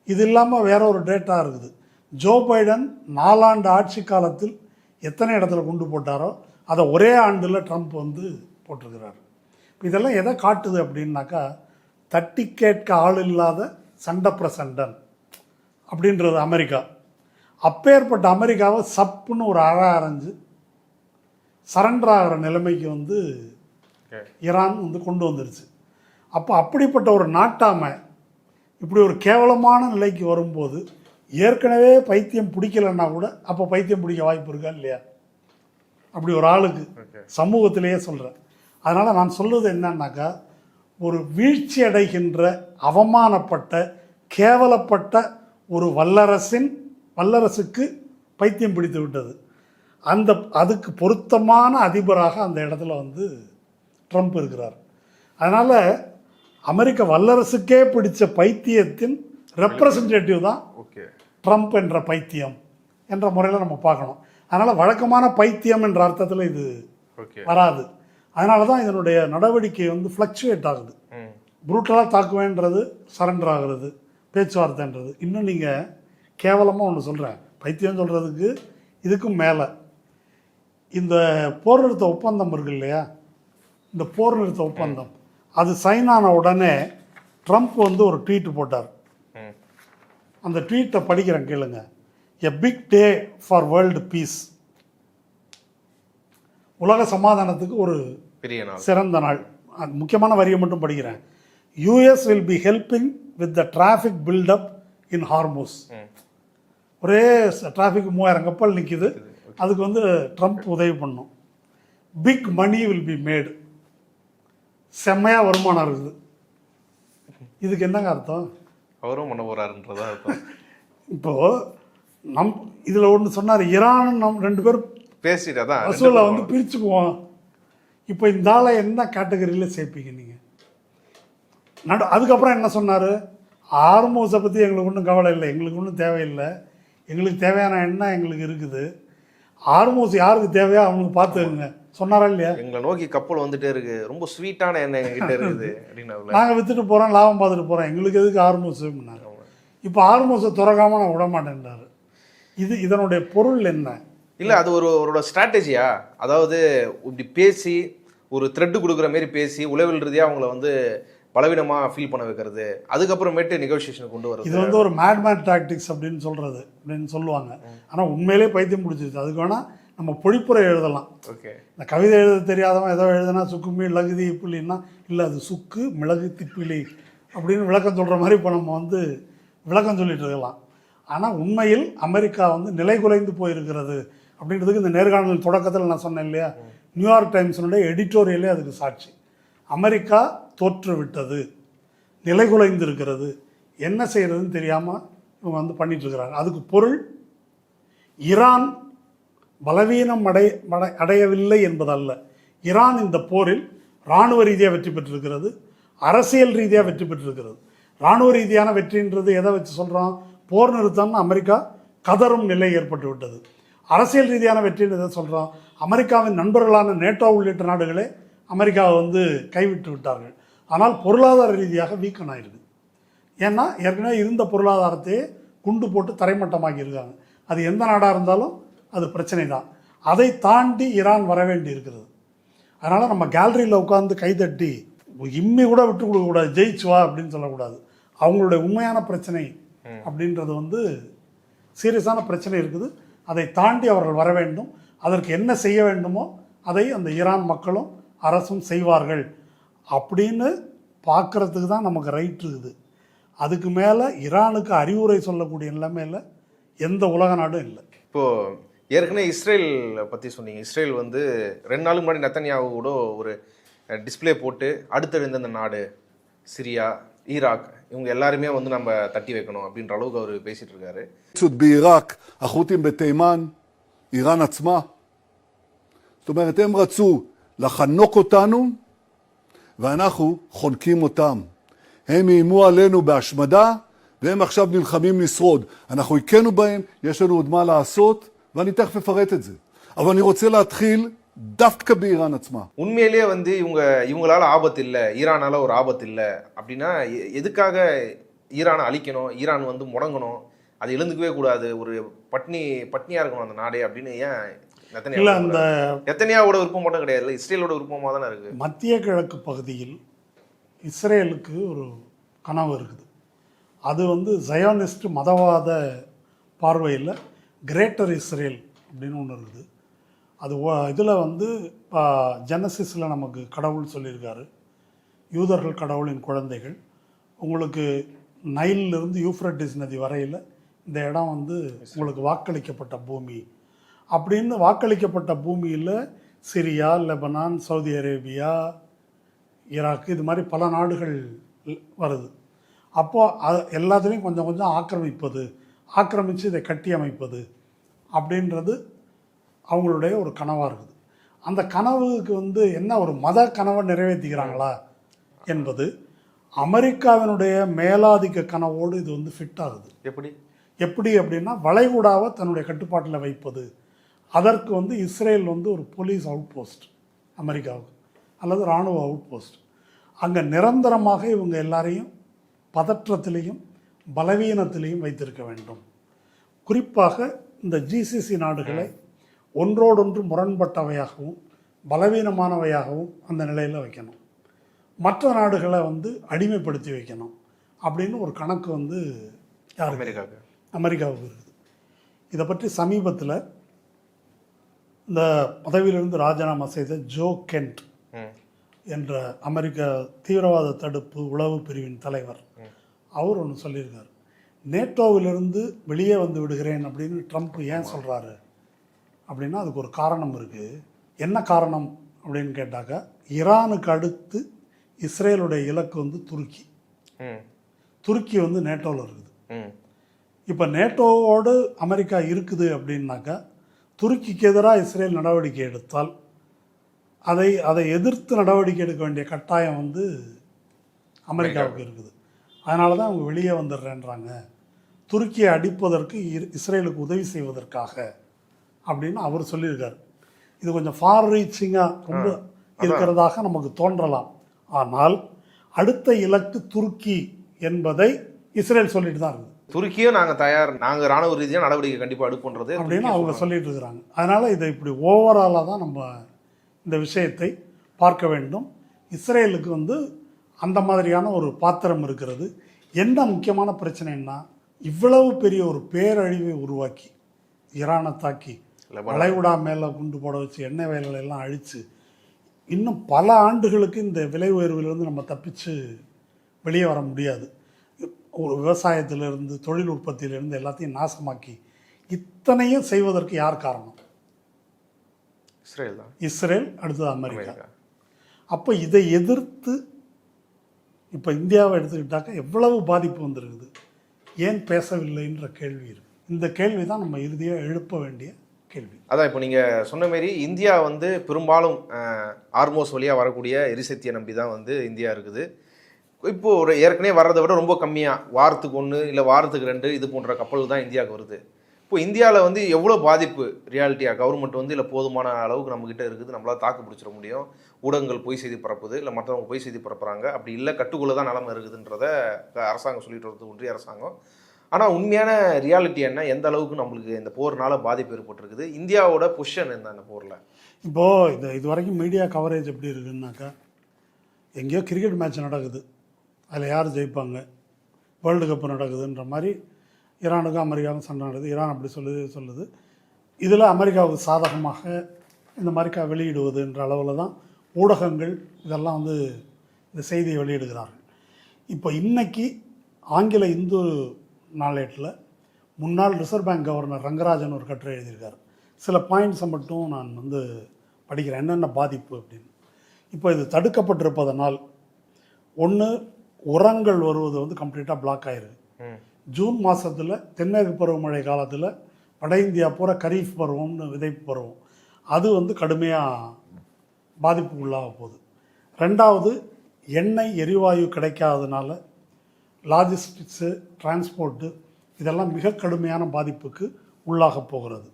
இது இல்லாமல் வேற ஒரு டேட்டா இருக்குது. ஜோ பைடன் 4 ஆண்டு ஆட்சி காலத்தில் எத்தனை இடத்துல குண்டு போட்டாரோ அதை ஒரே ஆண்டில் ட்ரம்ப் வந்து போட்டிருக்கிறார். இதெல்லாம் எதை காட்டுது அப்படின்னாக்கா, தட்டி கேட்க ஆள் இல்லாத சண்டை பிரசண்டன் அப்படின்றது அமெரிக்கா. அப்பேற்பட்ட அமெரிக்காவை சப்புன்னு ஒரு அரைஞ்சு சரண்டர் ஆகிற நிலைமைக்கு வந்து ஈரான் வந்து கொண்டு வந்துருச்சு. அப்போ அப்படிப்பட்ட ஒரு நாட்டாமை இப்படி ஒரு கேவலமான நிலைக்கு வரும்போது ஏற்கனவே பைத்தியம் பிடிக்கலைன்னா கூட அப்போ பைத்தியம் பிடிக்க வாய்ப்பு இருக்கா இல்லையா? அப்படி ஒரு ஆளுக்கு சமூகத்திலேயே சொல்கிறேன். அதனால் நான் சொல்வது என்னன்னாக்கா, ஒரு வீழ்ச்சி அடைகின்ற அவமானப்பட்ட கேவலப்பட்ட ஒரு வல்லரசுக்கு பைத்தியம் பிடித்து விட்டது. அதுக்கு பொருத்தமான அதிபராக அந்த இடத்துல வந்து ட்ரம்ப் இருக்கிறார். அதனால் அமெரிக்க வல்லரசுக்கே பிடிச்ச பைத்தியத்தின் ரெப்ரசன்டேட்டிவ் தான் ட்ரம்ப் என்ற பைத்தியம் என்ற முறையில் நம்ம பார்க்கணும். அதனால் வழக்கமான பைத்தியம் என்ற அர்த்தத்தில் இது வராது. அதனால தான் இதனுடைய நடவடிக்கை வந்து ஃப்ளக்சுவேட் ஆகுது. புரூட்டலாக தாக்குவேன்றது சரண்டர் ஆகிறது, பேச்சுவார்த்தைன்றது. இன்னும் நீங்கள் கேவலமாக ஒன்று சொல்கிறேன், பைத்தியம் சொல்கிறதுக்கு இதுக்கும் மேலே இந்த போர் நிறுத்த ஒப்பந்தம் இருக்கு இல்லையா, இந்த போர் நிறுத்த ஒப்பந்தம் அது சைன் ஆன உடனே ட்ரம்ப் வந்து ஒரு ட்வீட் போட்டார். அந்த ட்வீட்டை படிக்கிறேன் கேளுங்க. A big day for world peace, உலக சமாதானத்துக்கு ஒரு பெரிய நாள், சிறந்த நாள். முக்கியமான வரியை மட்டும் படிக்கிறேன். US will be helping with the traffic buildup in Hormuz. ஒரே டிராஃபிக் 3000 கப்பல் நிற்கிது, அதுக்கு வந்து ட்ரம்ப் உதவி பண்ணும். Big money will be made, செம்மையாக வருமானம் இருக்குது. இதுக்கு என்னங்க அர்த்தம்? அவரும் பண்ண போறாருன்றதா அர்த்தம். இப்போது இதில் ஒன்று சொன்னார், ஈரான் நம்ம 2 பேரும் பேசிட்டு தான் வசூலை வந்து பிரிச்சுக்குவோம். இப்போ இந்த ஆளை என்ன கேட்டகரியில் சேர்ப்பீங்க நீங்கள்? அதுக்கப்புறம் என்ன சொன்னார்? ஹார்மூஸை பற்றி எங்களுக்கு ஒன்றும் கவலை இல்லை, எங்களுக்கு ஒன்றும் தேவையில்லை, எங்களுக்கு தேவையான எண்ணெய் எங்களுக்கு இருக்குது, ஹார்மூஸ் யாருக்கு தேவையோ அவனுக்கு பார்த்துக்குங்க சொன்னாரா இல்லையா? எங்களை நோக்கி கப்பல் வந்துட்டே இருக்கு, ரொம்ப ஸ்வீட்டான எண்ணெய் எங்ககிட்ட இருக்குது அப்படின்னு நாங்கள் விற்றுட்டு போகிறோம், லாபம் பார்த்துட்டு போகிறோம், எங்களுக்கு எதுக்கு ஹார்மூஸ்? இப்போ ஹார்மூஸை திறக்காமல் நான் விட மாட்டேன்றாரு. இதனுடைய பொருள் என்ன? இல்லை, அது ஒரு ஸ்ட்ராட்டஜியா? அதாவது இப்படி பேசி ஒரு த்ரெட்டு கொடுக்குற மாதிரி பேசி உளவியல் ரீதியாக அவங்கள வந்து பலவீனமாக ஃபீல் பண்ண வைக்கிறது, அதுக்கப்புறமேட்டு நெகோசியேஷன் கொண்டு வருது. இது வந்து ஒரு மேட்மேன் டாக்டிக்ஸ் அப்படின்னு சொல்லுவாங்க. ஆனால் உண்மையிலே பைத்தியம் பிடிச்சிருச்சு. அதுக்கு வேணால் நம்ம பொழிப்புரை எழுதலாம். ஓகே, இந்த கவிதை எழுத தெரியாதவன் ஏதோ எழுதுனா சுக்குமி மிளகு திப்பிலின்னா, இல்லை அது சுக்கு மிளகு திப்பிலி அப்படின்னு விளக்கம் சொல்கிற மாதிரி இப்போ நம்ம வந்து விளக்கம் சொல்லிட்டு இருக்கலாம். ஆனால் உண்மையில் அமெரிக்கா வந்து நிலை குலைந்து போயிருக்கிறது அப்படின்றதுக்கு இந்த நேர்காணல் தொடக்கத்தில் நான் சொன்னேன் இல்லையா, நியூயார்க் டைம்ஸினுடைய எடிட்டோரியலே அதுக்கு சாட்சி. அமெரிக்கா தோற்று விட்டது, நிலை குலைந்து இருக்கிறது, என்ன செய்கிறதுன்னு தெரியாமல் இவங்க வந்து பண்ணிகிட்ருக்கிறாங்க. அதுக்கு பொருள் ஈரான் பலவீனம் அடையவில்லை என்பதல்ல. ஈரான் இந்த போரில் இராணுவ ரீதியாக வெற்றி பெற்றிருக்கிறது, அரசியல் ரீதியாக வெற்றி பெற்றிருக்கிறது. இராணுவ ரீதியான வெற்றின்றது எதை வச்சு சொல்கிறோம்? போர் நிறுத்தம்னு அமெரிக்கா கதரும் நிலை ஏற்பட்டு விட்டது. அரசியல் ரீதியான வெற்றின்னு எதை சொல்கிறோம்? அமெரிக்காவின் நண்பர்களான நேட்டோ உள்ளிட்ட நாடுகளே அமெரிக்காவை வந்து கைவிட்டு விட்டார்கள். ஆனால் பொருளாதார ரீதியாக வீக்கன் ஆகிருக்கு. ஏன்னா ஏற்கனவே இருந்த பொருளாதாரத்தையே குண்டு போட்டு தரைமட்டமாக்கி இருக்காங்க. அது எந்த நாடாக இருந்தாலும் அது பிரச்சனை தான். அதை தாண்டி ஈரான் வர வேண்டி இருக்கிறது. அதனால் நம்ம கேலரியில் உட்காந்து கைதட்டி இம்மி கூட விட்டு கொடுக்கக்கூடாது, ஜெயிச்சு வா அப்படின்னு சொல்லக்கூடாது. அவங்களுடைய உண்மையான பிரச்சனை அப்படின்றது வந்து சீரியஸான பிரச்சனை இருக்குது. அதை தாண்டி அவர்கள் வர வேண்டும். அதற்கு என்ன செய்ய வேண்டுமோ அதை அந்த ஈரான் மக்களும் அரசும் செய்வார்கள் அப்படின்னு பார்க்குறதுக்கு தான் நமக்கு ரைட் இருக்குது. அதுக்கு மேலே ஈரானுக்கு அறிவுரை சொல்லக்கூடிய நிலைமையில் எந்த உலக நாடும் இல்லை. இப்போது ஏற்கனவே இஸ்ரேல் பற்றி சொன்னீங்க. இஸ்ரேல் வந்து 2 நாளுக்கு முன்னாடி நெத்தன்யாஹூ கூட ஒரு டிஸ்பிளே போட்டு அடுத்தடுத்த இந்த நாடு சிரியா, ஈராக் இவங்க எல்லாருமே வந்து நம்ம தட்டி வைக்கணும் அப்படின்ற அளவுக்கு அவர் பேசிட்டு இருக்காரு. בעיראק, החות'ים בתימן, איראן עצמה. זאת אומרת, הם רצו לחנוק אותנו, ואנחנו חונקים אותם. הם איימו עלינו בהשמדה, והם עכשיו נלחמים לשרוד. אנחנו הכינו בהם, יש לנו עוד מה לעשות, ואני תכף אפרט את זה. אבל אני רוצה להתחיל דווקא באיראן עצמה. உண்மையிலேயே வந்து இவங்களால ஆபத்து இல்லை, ஈரானால ஒரு ஆபத்து இல்லை அப்படின்னா எதுக்காக ஈரானை அழிக்கணும், ஈரான் வந்து முடங்கணும், அது எழுந்துக்கவே கூடாது, ஒரு பட்னியா இருக்கணும் அந்த நாடே அப்படின்னு ஏன் இல்லை, அந்த நெத்தனியாவோட விருப்பம் மட்டும் கிடையாது, இஸ்ரேலோட விருப்பமாக தானே இருக்கு. மத்திய கிழக்கு பகுதியில் இஸ்ரேலுக்கு ஒரு கனவு இருக்குது. அது வந்து ஜயோனிஸ்ட் மதவாத பார்வையில் கிரேட்டர் இஸ்ரேல் அப்படின்னு ஒன்று இருக்குது. அது இதில் வந்து ஜெனசிஸில் நமக்கு கடவுள் சொல்லியிருக்காரு, யூதர்கள் கடவுளின் குழந்தைகள், உங்களுக்கு நைலிருந்து யூஃப்ரட்டிஸ் நதி வரையில் இந்த இடம் வந்து உங்களுக்கு வாக்களிக்கப்பட்ட பூமி அப்படின்னு. வாக்களிக்கப்பட்ட பூமியில் Syria, Lebanon, Saudi Arabia, Iraq, இது மாதிரி பல நாடுகள் வருது. அப்போது எல்லாத்துலேயும் கொஞ்சம் கொஞ்சம் ஆக்கிரமித்து இதை கட்டி அமைப்பது அப்படின்றது அவங்களுடைய ஒரு கனவாக இருக்குது. அந்த கனவுக்கு வந்து என்ன ஒரு மத கனவை நிறைவேற்றிக்கிறாங்களா என்பது அமெரிக்காவினுடைய மேலாதிக்க கனவோடு இது வந்து ஃபிட் ஆகுது. எப்படி அப்படின்னா, வளைகுடாவை தன்னுடைய கட்டுப்பாட்டில் வைப்பது. அதற்கு வந்து இஸ்ரேல் வந்து ஒரு போலீஸ் அவுட் போஸ்ட் அமெரிக்காவுக்கு, அல்லது இராணுவ அவுட் போஸ்ட். அங்கே நிரந்தரமாக இவங்க எல்லாரையும் பதற்றத்திலையும் பலவீனத்திலையும் வைத்திருக்க வேண்டும். குறிப்பாக இந்த ஜிசிசி நாடுகளை ஒன்றோடொன்று முரண்பட்டவையாகவும் பலவீனமானவையாகவும் அந்த நிலையில் வைக்கணும். மற்ற நாடுகளை வந்து அடிமைப்படுத்தி வைக்கணும் அப்படின்னு ஒரு கணக்கு வந்து அமெரிக்காவுக்கு இருக்குது. இதை பற்றி சமீபத்தில் இந்த பதவியிலிருந்து ராஜினாமா செய்த ஜோ கென்ட் என்ற அமெரிக்க தீவிரவாத தடுப்பு உளவு பிரிவின் தலைவர், அவர் ஒன்று சொல்லியிருக்கார். நேட்டோவிலிருந்து வெளியே வந்து விடுகிறேன் அப்படின்னு ட்ரம்ப் ஏன் சொல்கிறாரு அப்படின்னா, அதுக்கு ஒரு காரணம் இருக்குது. என்ன காரணம் அப்படின்னு கேட்டாக்கா, ஈரானுக்கு அடுத்து இஸ்ரேலுடைய இலக்கு வந்து துருக்கி வந்து நேட்டோவில் இருக்குது. இப்போ நேட்டோவோடு அமெரிக்கா இருக்குது அப்படின்னாக்கா, துருக்கிக்கு எதிராக இஸ்ரேல் நடவடிக்கை எடுத்தால் அதை எதிர்த்து நடவடிக்கை எடுக்க வேண்டிய கட்டாயம் வந்து அமெரிக்காவுக்கு இருக்குது. அதனால தான் அவங்க வெளியே வந்துடுறேன்றாங்க, துருக்கியை அடிப்பதற்கு இஸ்ரேலுக்கு உதவி செய்வதற்காக அப்படின்னு அவர் சொல்லியிருக்கார். இது கொஞ்சம் ஃபார் ரீச்சிங்காக ரொம்ப இருக்கிறதாக நமக்கு தோன்றலாம். ஆனால் அடுத்த இலக்கு துருக்கி என்பதை இஸ்ரேல் சொல்லிட்டு தான் இருக்குது. துருக்கியும் நாங்கள் ராணுவ ரீதியாக நடவடிக்கை கண்டிப்பாக எடுப்போன்றது அப்படின்னு அவங்க சொல்லிட்டு இருக்கிறாங்க. அதனால் இதை இப்படி ஓவராலாக தான் நம்ம இந்த விஷயத்தை பார்க்க வேண்டும். இஸ்ரேலுக்கு வந்து அந்த மாதிரியான ஒரு பாத்திரம் இருக்கிறது. என்ன முக்கியமான பிரச்சனைன்னா, இவ்வளவு பெரிய ஒரு பேரழிவை உருவாக்கி ஈரானை தாக்கி வளைகுடா மேலே குண்டு போட வச்சு எண்ணெய் வயல்களை எல்லாம் அழித்து இன்னும் பல ஆண்டுகளுக்கு இந்த விலை உயர்விலிருந்து நம்ம தப்பிச்சு வெளியே வர முடியாது. ஒரு விவசாயத்திலிருந்து தொழில் உற்பத்தியிலிருந்து எல்லாத்தையும் நாசமாக்கி இத்தனையும் செய்வதற்கு யார் காரணம்? இஸ்ரேல், அடுத்தது அமெரிக்கா. அப்போ இதை எதிர்த்து இப்போ இந்தியாவை எடுத்துக்கிட்டாக்க எவ்வளவு பாதிப்பு வந்திருக்குது, ஏன் பேசவில்லைன்ற கேள்வி இருக்குது. இந்த கேள்வி தான் நம்ம இறுதியாக எழுப்ப வேண்டிய கேள்வி. அதான் இப்போ நீங்கள் சொன்ன மாரி இந்தியா வந்து பெரும்பாலும் ஆர்மோஸ் வழியாக வரக்கூடிய எரிசக்தியை நம்பி தான் வந்து இந்தியா இருக்குது. இப்போது ஒரு ஏற்கனவே வர்றதை விட ரொம்ப கம்மியாக வாரத்துக்கு 1 இல்லை வாரத்துக்கு 2 இது போன்ற கப்பல் தான் இந்தியாவுக்கு வருது. இப்போ இந்தியாவில் வந்து எவ்வளோ பாதிப்பு ரியாலிட்டியாக கவர்மெண்ட் வந்து இல்லை போதுமான அளவுக்கு நம்மக்கிட்ட இருக்குது, நம்மளால் தாக்கு பிடிச்சிட முடியும், ஊடகங்கள் பொய் செய்தி பரப்புது, இல்லை மற்றவங்க பொய் செய்தி பரப்புகிறாங்க, அப்படி இல்லை கட்டுக்குள்ளே தான் நிலைமை இருக்குதுன்றத அரசாங்கம் சொல்லிட்டு வருது, ஒன்றிய அரசாங்கம். ஆனால் உண்மையான ரியாலிட்டி என்ன, எந்த அளவுக்கு நம்மளுக்கு இந்த போர்னால பாதிப்பு ஏற்பட்டுருக்குது, இந்தியாவோட பொசிஷன் என்ன அந்த போரில்? இப்போது இது வரைக்கும் மீடியா கவரேஜ் எப்படி இருக்குதுன்னாக்கா, எங்கேயோ கிரிக்கெட் மேட்ச் நடக்குது, அதில் யார் ஜெயிப்பாங்க, வேர்ல்டு கப்பு நடக்குதுன்ற மாதிரி ஈரானுக்கும் அமெரிக்காவுக்கும் சண்டை நடக்குது, ஈரான் அப்படி சொல்லுது. இதில் அமெரிக்காவுக்கு சாதகமாக இந்த மாதிரி வெளியிடுவதுன்ற அளவில் தான் ஊடகங்கள் இதெல்லாம் வந்து இந்த செய்தியை வெளியிடுகிறார்கள். இப்போ இன்னைக்கு ஆங்கில இந்து நாளேட்டில் முன்னாள் ரிசர்வ் பேங்க் கவர்னர் ரங்கராஜன் ஒரு கட்டுரை எழுதியிருக்கார். சில பாயிண்ட்ஸை மட்டும் நான் வந்து படிக்கிறேன், என்னென்ன பாதிப்பு அப்படின்னு. இப்போ இது தடுக்கப்பட்டிருப்பதனால் ஒன்று, உரங்கள் வருவது வந்து கம்ப்ளீட்டாக பிளாக் ஆயிருக்கு. ஜூன் மாதத்தில் தென்மேற்கு பருவமழை காலத்தில் வட இந்தியா பூரா கரீஃப் பருவம்னு விதைப்பு பருவம், அது வந்து கடுமையாக பாதிப்புக்குள்ளாக போகுது. ரெண்டாவது, எண்ணெய் எரிவாயு கிடைக்காததுனால லாஜிஸ்டிக்ஸு, டிரான்ஸ்போர்ட்டு இதெல்லாம் மிக கடுமையான பாதிப்புக்கு உள்ளாக போகிறது.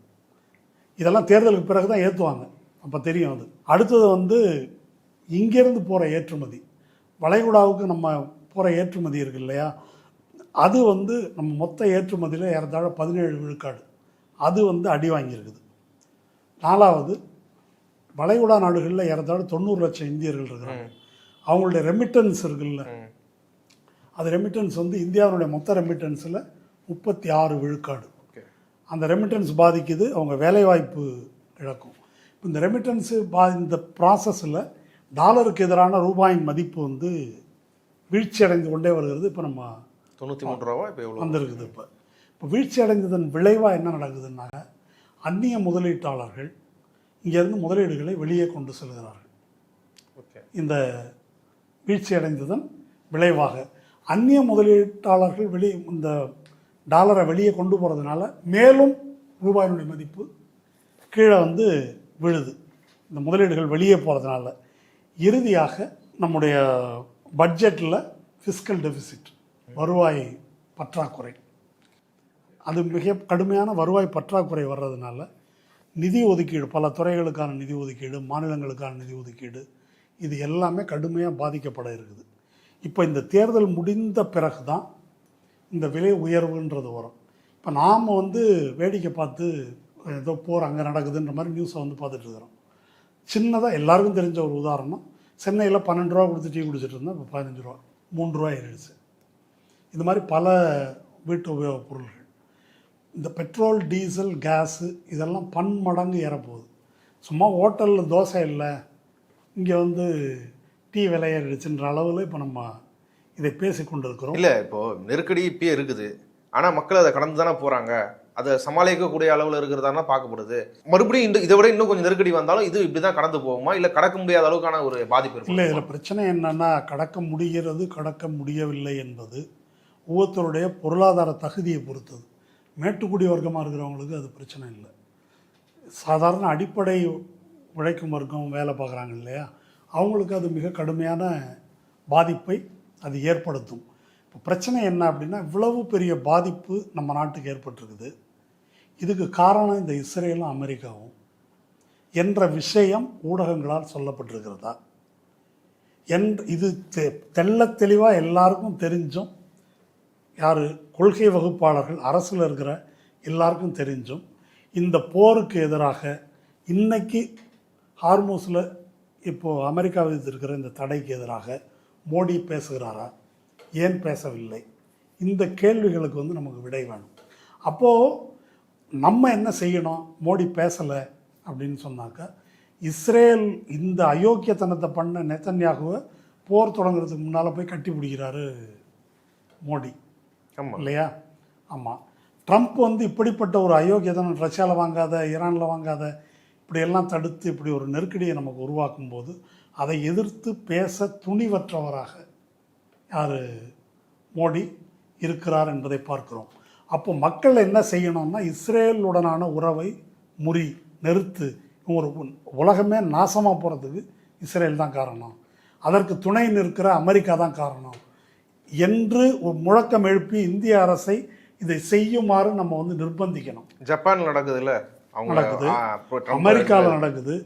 இதெல்லாம் தேர்தலுக்கு பிறகு தான் ஏற்றுவாங்க, அப்போ தெரியும் அது. அடுத்தது வந்து இங்கேருந்து போகிற ஏற்றுமதி, வளைகுடாவுக்கு நம்ம போகிற ஏற்றுமதி இருக்குது இல்லையா, அது வந்து நம்ம மொத்த ஏற்றுமதியில் ஏறத்தாழ 17 விழுக்காடு அது வந்து அடி வாங்கியிருக்குது. 4வது, வளைகுடா நாடுகளில் ஏறத்தாழ 90 லட்சம் இந்தியர்கள் இருக்கிறாங்க. அவங்களுடைய ரெமிட்டன்ஸ் இருக்குல்ல, அது ரெமிட்டன்ஸ் வந்து இந்தியாவுடைய மொத்த ரெமிட்டன்ஸில் 36 விழுக்காடு. அந்த ரெமிட்டன்ஸ் பாதிக்குது, அவங்க வேலைவாய்ப்பு இழக்கும். இந்த ரெமிட்டன்ஸு இந்த ப்ராசஸில் டாலருக்கு எதிரான ரூபாயின் மதிப்பு வந்து வீழ்ச்சி அடைந்து கொண்டே வருகிறது. இப்போ நம்ம 93 ரூபா இப்போ எவ்வளோ வந்திருக்குது. இப்போ வீழ்ச்சி அடைந்ததன் விளைவாக என்ன நடக்குதுன்னாக்க, அந்நிய முதலீட்டாளர்கள் இங்கேருந்து முதலீடுகளை வெளியே கொண்டு செல்கிறார்கள். இந்த வீழ்ச்சி அடைந்ததன் விளைவாக அந்நிய முதலீட்டாளர்கள் இந்த டாலரை வெளியே கொண்டு போகிறதுனால மேலும் ரூபாயினுடைய மதிப்பு கீழே வந்து விழுது. இந்த முதலீடுகள் வெளியே போகிறதுனால இறுதியாக நம்முடைய பட்ஜெட்டில் ஃபிஸ்கல் டெபிசிட், வருவாய் பற்றாக்குறை, அது மிக கடுமையான வருவாய் பற்றாக்குறை வர்றதுனால நிதி ஒதுக்கீடு, பல துறைகளுக்கான நிதி ஒதுக்கீடு, மாநிலங்களுக்கான நிதி ஒதுக்கீடு, இது எல்லாமே கடுமையாக பாதிக்கப்பட இருக்குது. இப்போ இந்த தேர்தல் முடிந்த பிறகு தான் இந்த விலை உயர்வுன்றது வரும். இப்போ நாம் வந்து வேடிக்கை பார்த்து ஏதோ போர் அங்கே நடக்குதுன்ற மாதிரி நியூஸை வந்து பார்த்துட்ருக்குறோம். சின்னதாக எல்லாருக்கும் தெரிஞ்ச ஒரு உதாரணம், சென்னையில் 12 ரூபா கொடுத்து டீ குடிச்சிட்டு இருந்தால் இப்போ 15 ரூபா, 3 ரூபா ஏறிடுச்சு. இது மாதிரி பல வீட்டு உபயோகப் பொருள்கள், இந்த பெட்ரோல், டீசல், கேஸு இதெல்லாம் பன்மடங்கு ஏறப்போகுது. சும்மா ஹோட்டலில் தோசை இல்லை, இங்கே வந்து டீ விலையேறிடுச்சுன்ற அளவில் இப்போ நம்ம இதை பேசி கொண்டு இருக்கிறோம். இல்லை, இப்போது நெருக்கடி இப்பயே இருக்குது, ஆனால் மக்கள் அதை கடந்து தானே போகிறாங்க. அதை சமாளிக்கக்கூடிய அளவில் இருக்கிறதானா பார்க்கப்படுது. மறுபடியும் இதை விட இன்னும் கொஞ்சம் நெருக்கடி வந்தாலும் இது இப்படி தான் கடந்து போகுமா, இல்லை கடக்க முடியாத அளவுக்கான ஒரு பாதிப்பு இருக்கு? இல்லை, இதில் பிரச்சனை என்னென்னா, கடக்க முடிகிறது கடக்க முடியவில்லை என்பது ஒவ்வொருத்தருடைய பொருளாதார தகுதியை பொறுத்தது. மேட்டுக்குடி வர்க்கமாக இருக்கிறவங்களுக்கு அது பிரச்சனை இல்லை. சாதாரண அடிப்படை உழைக்கும் வர்க்கம் வேலை பார்க்குறாங்க இல்லையா, அவங்களுக்கு அது மிக கடுமையான பாதிப்பை அது ஏற்படுத்தும். இப்போ பிரச்சனை என்ன அப்படின்னா, இவ்வளவு பெரிய பாதிப்பு நம்ம நாட்டுக்கு ஏற்பட்டிருக்குது, இதுக்கு காரணம் இந்த இஸ்ரேலும் அமெரிக்காவும் என்ற விஷயம் ஊடகங்களால் சொல்லப்பட்டிருக்கிறதா இது தெள்ள தெளிவாக எல்லாருக்கும் தெரிஞ்சும், யார் கொள்கை வகுப்பாளர்கள் அரசில் இருக்கிற எல்லாருக்கும் தெரிஞ்சும், இந்த போருக்கு எதிராக இன்னைக்கு ஹார்மூஸில் இப்போது அமெரிக்கா விதித்திருக்கிற இந்த தடைக்கு எதிராக மோடி பேசுகிறாரா, ஏன் பேசவில்லை, இந்த கேள்விகளுக்கு வந்து நமக்கு விடை வேணும். அப்போது நம்ம என்ன செய்யணும்? மோடி பேசலை அப்படின்னு சொன்னாக்கா, இஸ்ரேல் இந்த அயோக்கியத்தனத்தை பண்ண நெத்தன்யாகுவை போர் தொடங்குறதுக்கு முன்னால் போய் கட்டி பிடிக்கிறாரு மோடி இல்லையா? ஆமாம். ட்ரம்ப் வந்து இப்படிப்பட்ட ஒரு அயோக்கியத்தனம், ரஷ்யாவில் வாங்காத, ஈரானில் வாங்காத, இப்படியெல்லாம் தடுத்து இப்படி ஒரு நெருக்கடியை நமக்கு உருவாக்கும் போது அதை எதிர்த்து பேச துணிவற்றவராக யார் மோடி இருக்கிறார் என்பதை பார்க்கிறோம். அப்போ மக்கள் என்ன செய்யணும்னா, இஸ்ரேலுடனான உறவை நிறுத்து, ஒரு உலகமே நாசமாக போகிறதுக்கு இஸ்ரேல் தான் காரணம், அதற்கு துணை நிற்கிற அமெரிக்கா தான் காரணம் என்று ஒரு முழக்கம் எழுப்பி இந்திய அரசை இதை செய்யுமாறு நம்ம வந்து நிர்பந்திக்கணும். ஜப்பான் நடக்குதுல்ல, நடக்குது, அமெரிக்காவில் நடக்குது,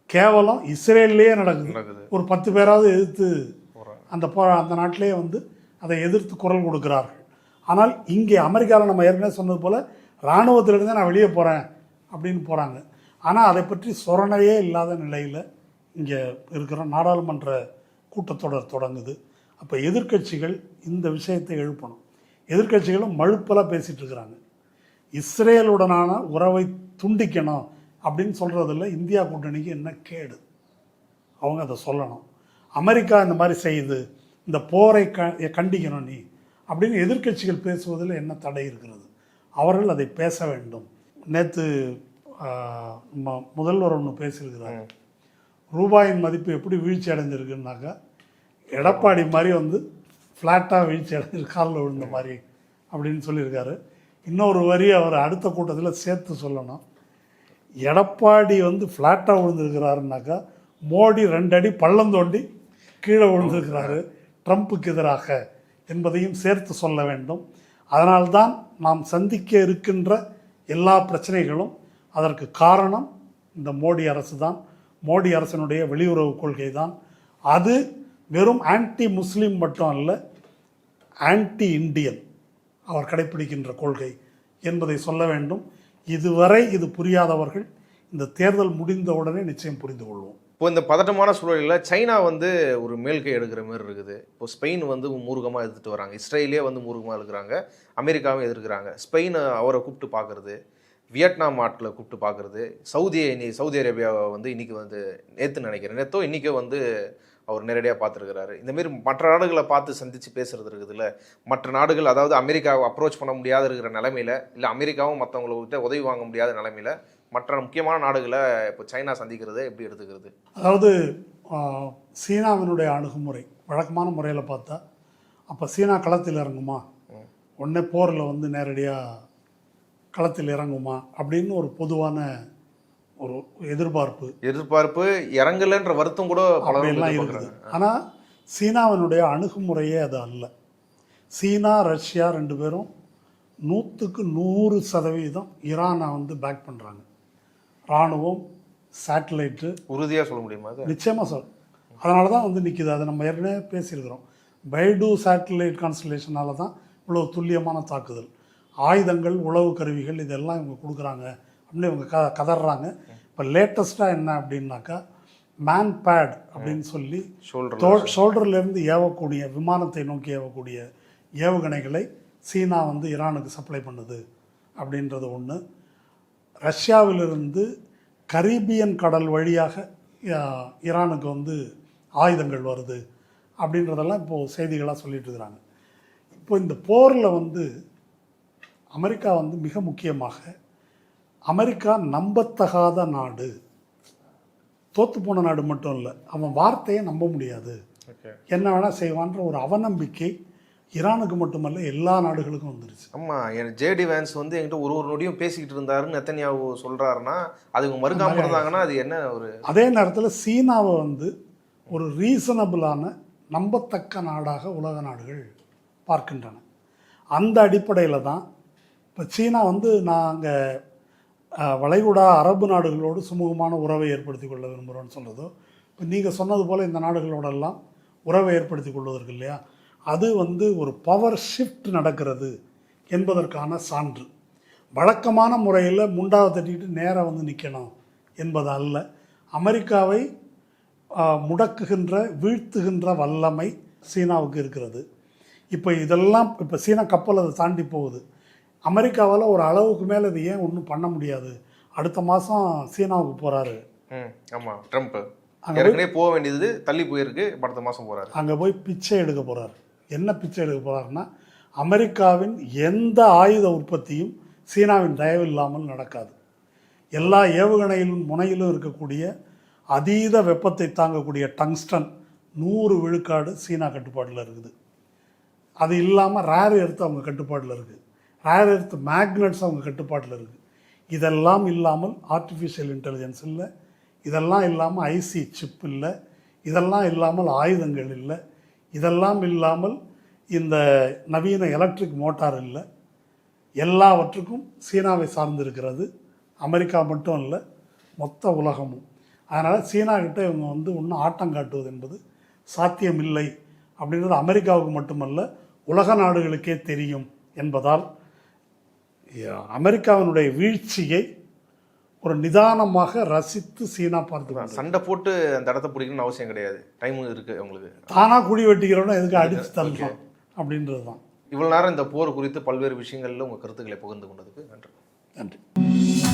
கேவலம் இஸ்ரேல்லையே நடக்குது. ஒரு 10 பேராவது எதிர்த்து அந்த நாட்டிலேயே வந்து அதை எதிர்த்து குரல் கொடுக்கிறார்கள். ஆனால் இங்கே அமெரிக்காவில் நம்ம ஏற்கனவே சொன்னது போல் இராணுவத்திலிருந்து நான் வெளியே போகிறேன் அப்படின்னு போகிறாங்க. ஆனால் அதை பற்றி சொரணையே இல்லாத நிலையில் இங்கே இருக்கிற நாடாளுமன்ற கூட்டத்தொடர் தொடங்குது. அப்போ எதிர்க்கட்சிகள் இந்த விஷயத்தை எழுப்பணும். எதிர்க்கட்சிகளும் மழுப்பலாக பேசிகிட்டு இருக்கிறாங்க. இஸ்ரேலுடனான உறவை துண்டிக்கணும் அப்படின்னு சொல்கிறதில்ல இந்தியா கூட்டணிக்கு என்ன கேடு, அவங்க அதை சொல்லணும். அமெரிக்கா இந்த மாதிரி செய்யுது, இந்த போரை கண்டிக்கணும் நீ அப்படின்னு எதிர்க்கட்சிகள் பேசுவதில் என்ன தடை இருக்கிறது? அவர்கள் அதை பேச வேண்டும். நேற்று முதல்வர் ஒன்று பேசியிருக்கிறாங்க, ரூபாயின் மதிப்பு எப்படி வீழ்ச்சி அடைஞ்சிருக்குன்னாக்கா, எடப்பாடி மாதிரி வந்து ஃப்ளாட்டாக வீழ்ச்சி அடைஞ்சிருக்கு, காலில் விழுந்த மாதிரி அப்படின்னு சொல்லியிருக்காரு. இன்னொரு வரி அவர் அடுத்த கூட்டத்தில் சேர்த்து சொல்லணும். எடப்பாடி வந்து ஃப்ளாட்டாக விழுந்திருக்கிறாருனாக்கா, மோடி 2 அடி பள்ளம் தோண்டி கீழே விழுந்திருக்கிறாரு ட்ரம்ப்புக்கு எதிராக என்பதையும் சேர்த்து சொல்ல வேண்டும். அதனால்தான் நாம் சந்திக்க இருக்கின்ற எல்லா பிரச்சனைகளும் அதற்கு காரணம் இந்த மோடி அரசு தான், மோடி அரசினுடைய வெளியுறவு கொள்கை தான். அது வெறும் ஆன்டி முஸ்லீம் மட்டும் அல்ல, ஆன்டி இந்தியன் அவர் கடைப்பிடிக்கின்ற கொள்கை என்பதை சொல்ல வேண்டும். இதுவரை இது புரியாதவர்கள் இந்த தேர்தல் முடிந்தவுடனே நிச்சயம் புரிந்து கொள்வோம். இப்போ இந்த பதட்டமான சூழலில் சைனா வந்து ஒரு மேல்கை எடுக்கிற மாதிரி இருக்குது. இப்போ ஸ்பெயின் வந்து மூர்க்கமாக எதிர்த்து வராங்க, இஸ்ரேலே வந்து மூர்க்கமாக இருக்கிறாங்க, அமெரிக்காவும் எதிர்க்கிறாங்க. ஸ்பெயின் அவரை கூப்பிட்டு பார்க்குறது, வியட்நாம் நாட்டில் கூப்பிட்டு பார்க்குறது, சவுதி அரேபியாவை வந்து இன்றைக்கி வந்து நேற்றோ இன்றைக்கோ வந்து அவர் நேரடியாக பார்த்துருக்கிறாரு. இந்தமாரி மற்ற நாடுகளை பார்த்து சந்தித்து பேசுகிறது இருக்குதுல்ல, மற்ற நாடுகள் அதாவது அமெரிக்காவை அப்ரோச் பண்ண முடியாத இருக்கிற நிலமையில, இல்லை அமெரிக்காவும் மற்றவங்கள்கிட்ட உதவி வாங்க முடியாத நிலமையில மற்ற முக்கியமான நாடுகளை இப்போ சைனா சந்திக்கிறத எப்படி எடுத்துக்கிறது? அதாவது சீனாவினுடைய அணுகுமுறை வழக்கமான முறையில் பார்த்தா, அப்போ சீனா களத்தில் இறங்குமா, உடனே போரில் வந்து நேரடியாக களத்தில் இறங்குமா அப்படின்னு ஒரு பொதுவான ஒரு எதிர்பார்ப்பு இறங்கலைன்ற வருத்தம் கூட அப்படியெல்லாம் இருக்குது. ஆனால் சீனாவினுடைய அணுகுமுறையே அது அல்ல. சீனா ரஷ்யா 2 பேரும் 100% ஈரானை வந்து பேக் பண்ணுறாங்க. இராணுவம், சேட்டலைட்டு உறுதியாக சொல்ல முடியுமா? நிச்சயமாக அதனால தான் வந்து நிற்கிது. அதை நம்ம ஏற்கனவே பேசியிருக்கிறோம். பைடு சேட்டலைட் கான்ஸ்டலேஷனால தான் இவ்வளோ துல்லியமான தாக்குதல். ஆயுதங்கள், உளவு கருவிகள் இதெல்லாம் இவங்க கொடுக்குறாங்க அப்படின்னு இவங்க கதறாங்க. இப்போ லேட்டஸ்ட்டாக என்ன அப்படின்னாக்கா, மேன் பேட் அப்படின்னு சொல்லி ஷோல்டர்லேருந்து ஏவக்கூடிய, விமானத்தை நோக்கி ஏவக்கூடிய ஏவுகணைகளை சீனா வந்து ஈரானுக்கு சப்ளை பண்ணுது அப்படின்றது ஒன்று. ரஷ்யாவிலிருந்து கரீபியன் கடல் வழியாக ஈரானுக்கு வந்து ஆயுதங்கள் வருது அப்படின்றதெல்லாம் இப்போது செய்திகளாக சொல்லிட்டு இருக்கிறாங்க. இப்போ இந்த போரில் வந்து அமெரிக்கா வந்து மிக முக்கியமாக, அமெரிக்கா நம்பத்தகாத நாடு, தோற்று போன நாடு மட்டும் இல்லை, அவன் வார்த்தையை நம்ப முடியாது, என்ன வேணால் செய்வான்ற ஒரு அவநம்பிக்கை ஈரானுக்கு மட்டுமல்ல எல்லா நாடுகளுக்கும் வந்துருச்சு. ஆமாம், ஜேடி வேன்ஸ் வந்து என்கிட்ட ஒரு நொடியும் பேசிக்கிட்டு இருந்தாருன்னு நெத்தன்யாஹூ சொல்கிறாருன்னா அதுக்கு மறுக்காம இருந்தாங்கன்னா அது என்ன ஒரு. அதே நேரத்தில் சீனாவை வந்து ஒரு ரீசனபிளான நம்பத்தக்க நாடாக உலக நாடுகள் பார்க்கின்றன. அந்த அடிப்படையில் தான் இப்போ சீனா வந்து நாங்கள் வளைகுடா அரபு நாடுகளோடு சுமூகமான உறவை ஏற்படுத்தி கொள்ள விரும்புகிறோன்னு சொல்கிறதோ, இப்போ நீங்கள் சொன்னது போல் இந்த நாடுகளோடெல்லாம் உறவை ஏற்படுத்தி கொள்வதற்கு இல்லையா, அது வந்து ஒரு பவர் ஷிஃப்ட் நடக்கிறது என்பதற்கான சான்று. வழக்கமான முறையில் முண்டாவை தட்டிட்டு நேராக வந்து நிற்கணும் என்பது அல்ல. அமெரிக்காவை முடக்குகின்ற, வீழ்த்துகின்ற வல்லமை சீனாவுக்கு இருக்கிறது. இப்போ இதெல்லாம் இப்போ சீனா கப்பல் அதை தாண்டி போகுது. அமெரிக்காவால் ஒரு அளவுக்கு மேலே இது ஏன் ஒன்றும் பண்ண முடியாது. அடுத்த மாதம் சீனாவுக்கு போகிறாரு. ஆமாம், ட்ரம்ப் அங்கே போக வேண்டியது தள்ளி போயிருக்கு, அடுத்த மாதம் போகிறாரு. அங்கே போய் பிச்சை எடுக்க போகிறார். என்ன பிச்சை எடுக்க போகிறாருன்னா, அமெரிக்காவின் எந்த ஆயுத உற்பத்தியும் சீனாவின் தயவு இல்லாமல் நடக்காது. எல்லா ஏவுகணையிலும் முனையிலும் இருக்கக்கூடிய அதீத வெப்பத்தை தாங்கக்கூடிய டங்ஸ்டன் 100 விழுக்காடு சீனா கட்டுப்பாட்டில் இருக்குது. அது இல்லாமல் ரேர் எர்த் அவங்க கட்டுப்பாட்டில் இருக்குது. ரேர் எர்த் மேக்னட்ஸ் அவங்க கட்டுப்பாட்டில் இருக்குது. இதெல்லாம் இல்லாமல் ஆர்டிஃபிஷியல் இன்டெலிஜென்ஸ் இல்லை, இதெல்லாம் இல்லாமல் ஐசி சிப் இல்லை, இதெல்லாம் இல்லாமல் ஆயுதங்கள் இல்லை, இதெல்லாம் இல்லாமல் இந்த நவீன எலக்ட்ரிக் மோட்டார் இல்லை. எல்லாவற்றுக்கும் சீனாவை சார்ந்திருக்கிறது. அமெரிக்கா மட்டும் இல்லை, மொத்த உலகமும். அதனால் சீனாக்கிட்ட இவங்க வந்து ஒன்றும் ஆட்டம் காட்டுவது என்பது சாத்தியமில்லை அப்படின்றது அமெரிக்காவுக்கு மட்டுமல்ல உலக நாடுகளுக்கே தெரியும் என்பதால் அமெரிக்காவினுடைய வீழ்ச்சியை ஒரு நிதானமாக ரசித்து சீனா பார்த்து சண்டை போட்டு அந்த இடத்த பிடிக்கணும்னு அவசியம் கிடையாது. டைம் இருக்குது அவங்களுக்கு. தானாக குடி வெட்டிக்கிறோன்னா எதுக்கு அடித்து தள்ளலாம் அப்படின்றது தான். இவ்வளோ நேரம் இந்த போர் குறித்து பல்வேறு விஷயங்களில் உங்கள் கருத்துக்களை பகிர்ந்து கொண்டதுக்கு நன்றி. நன்றி.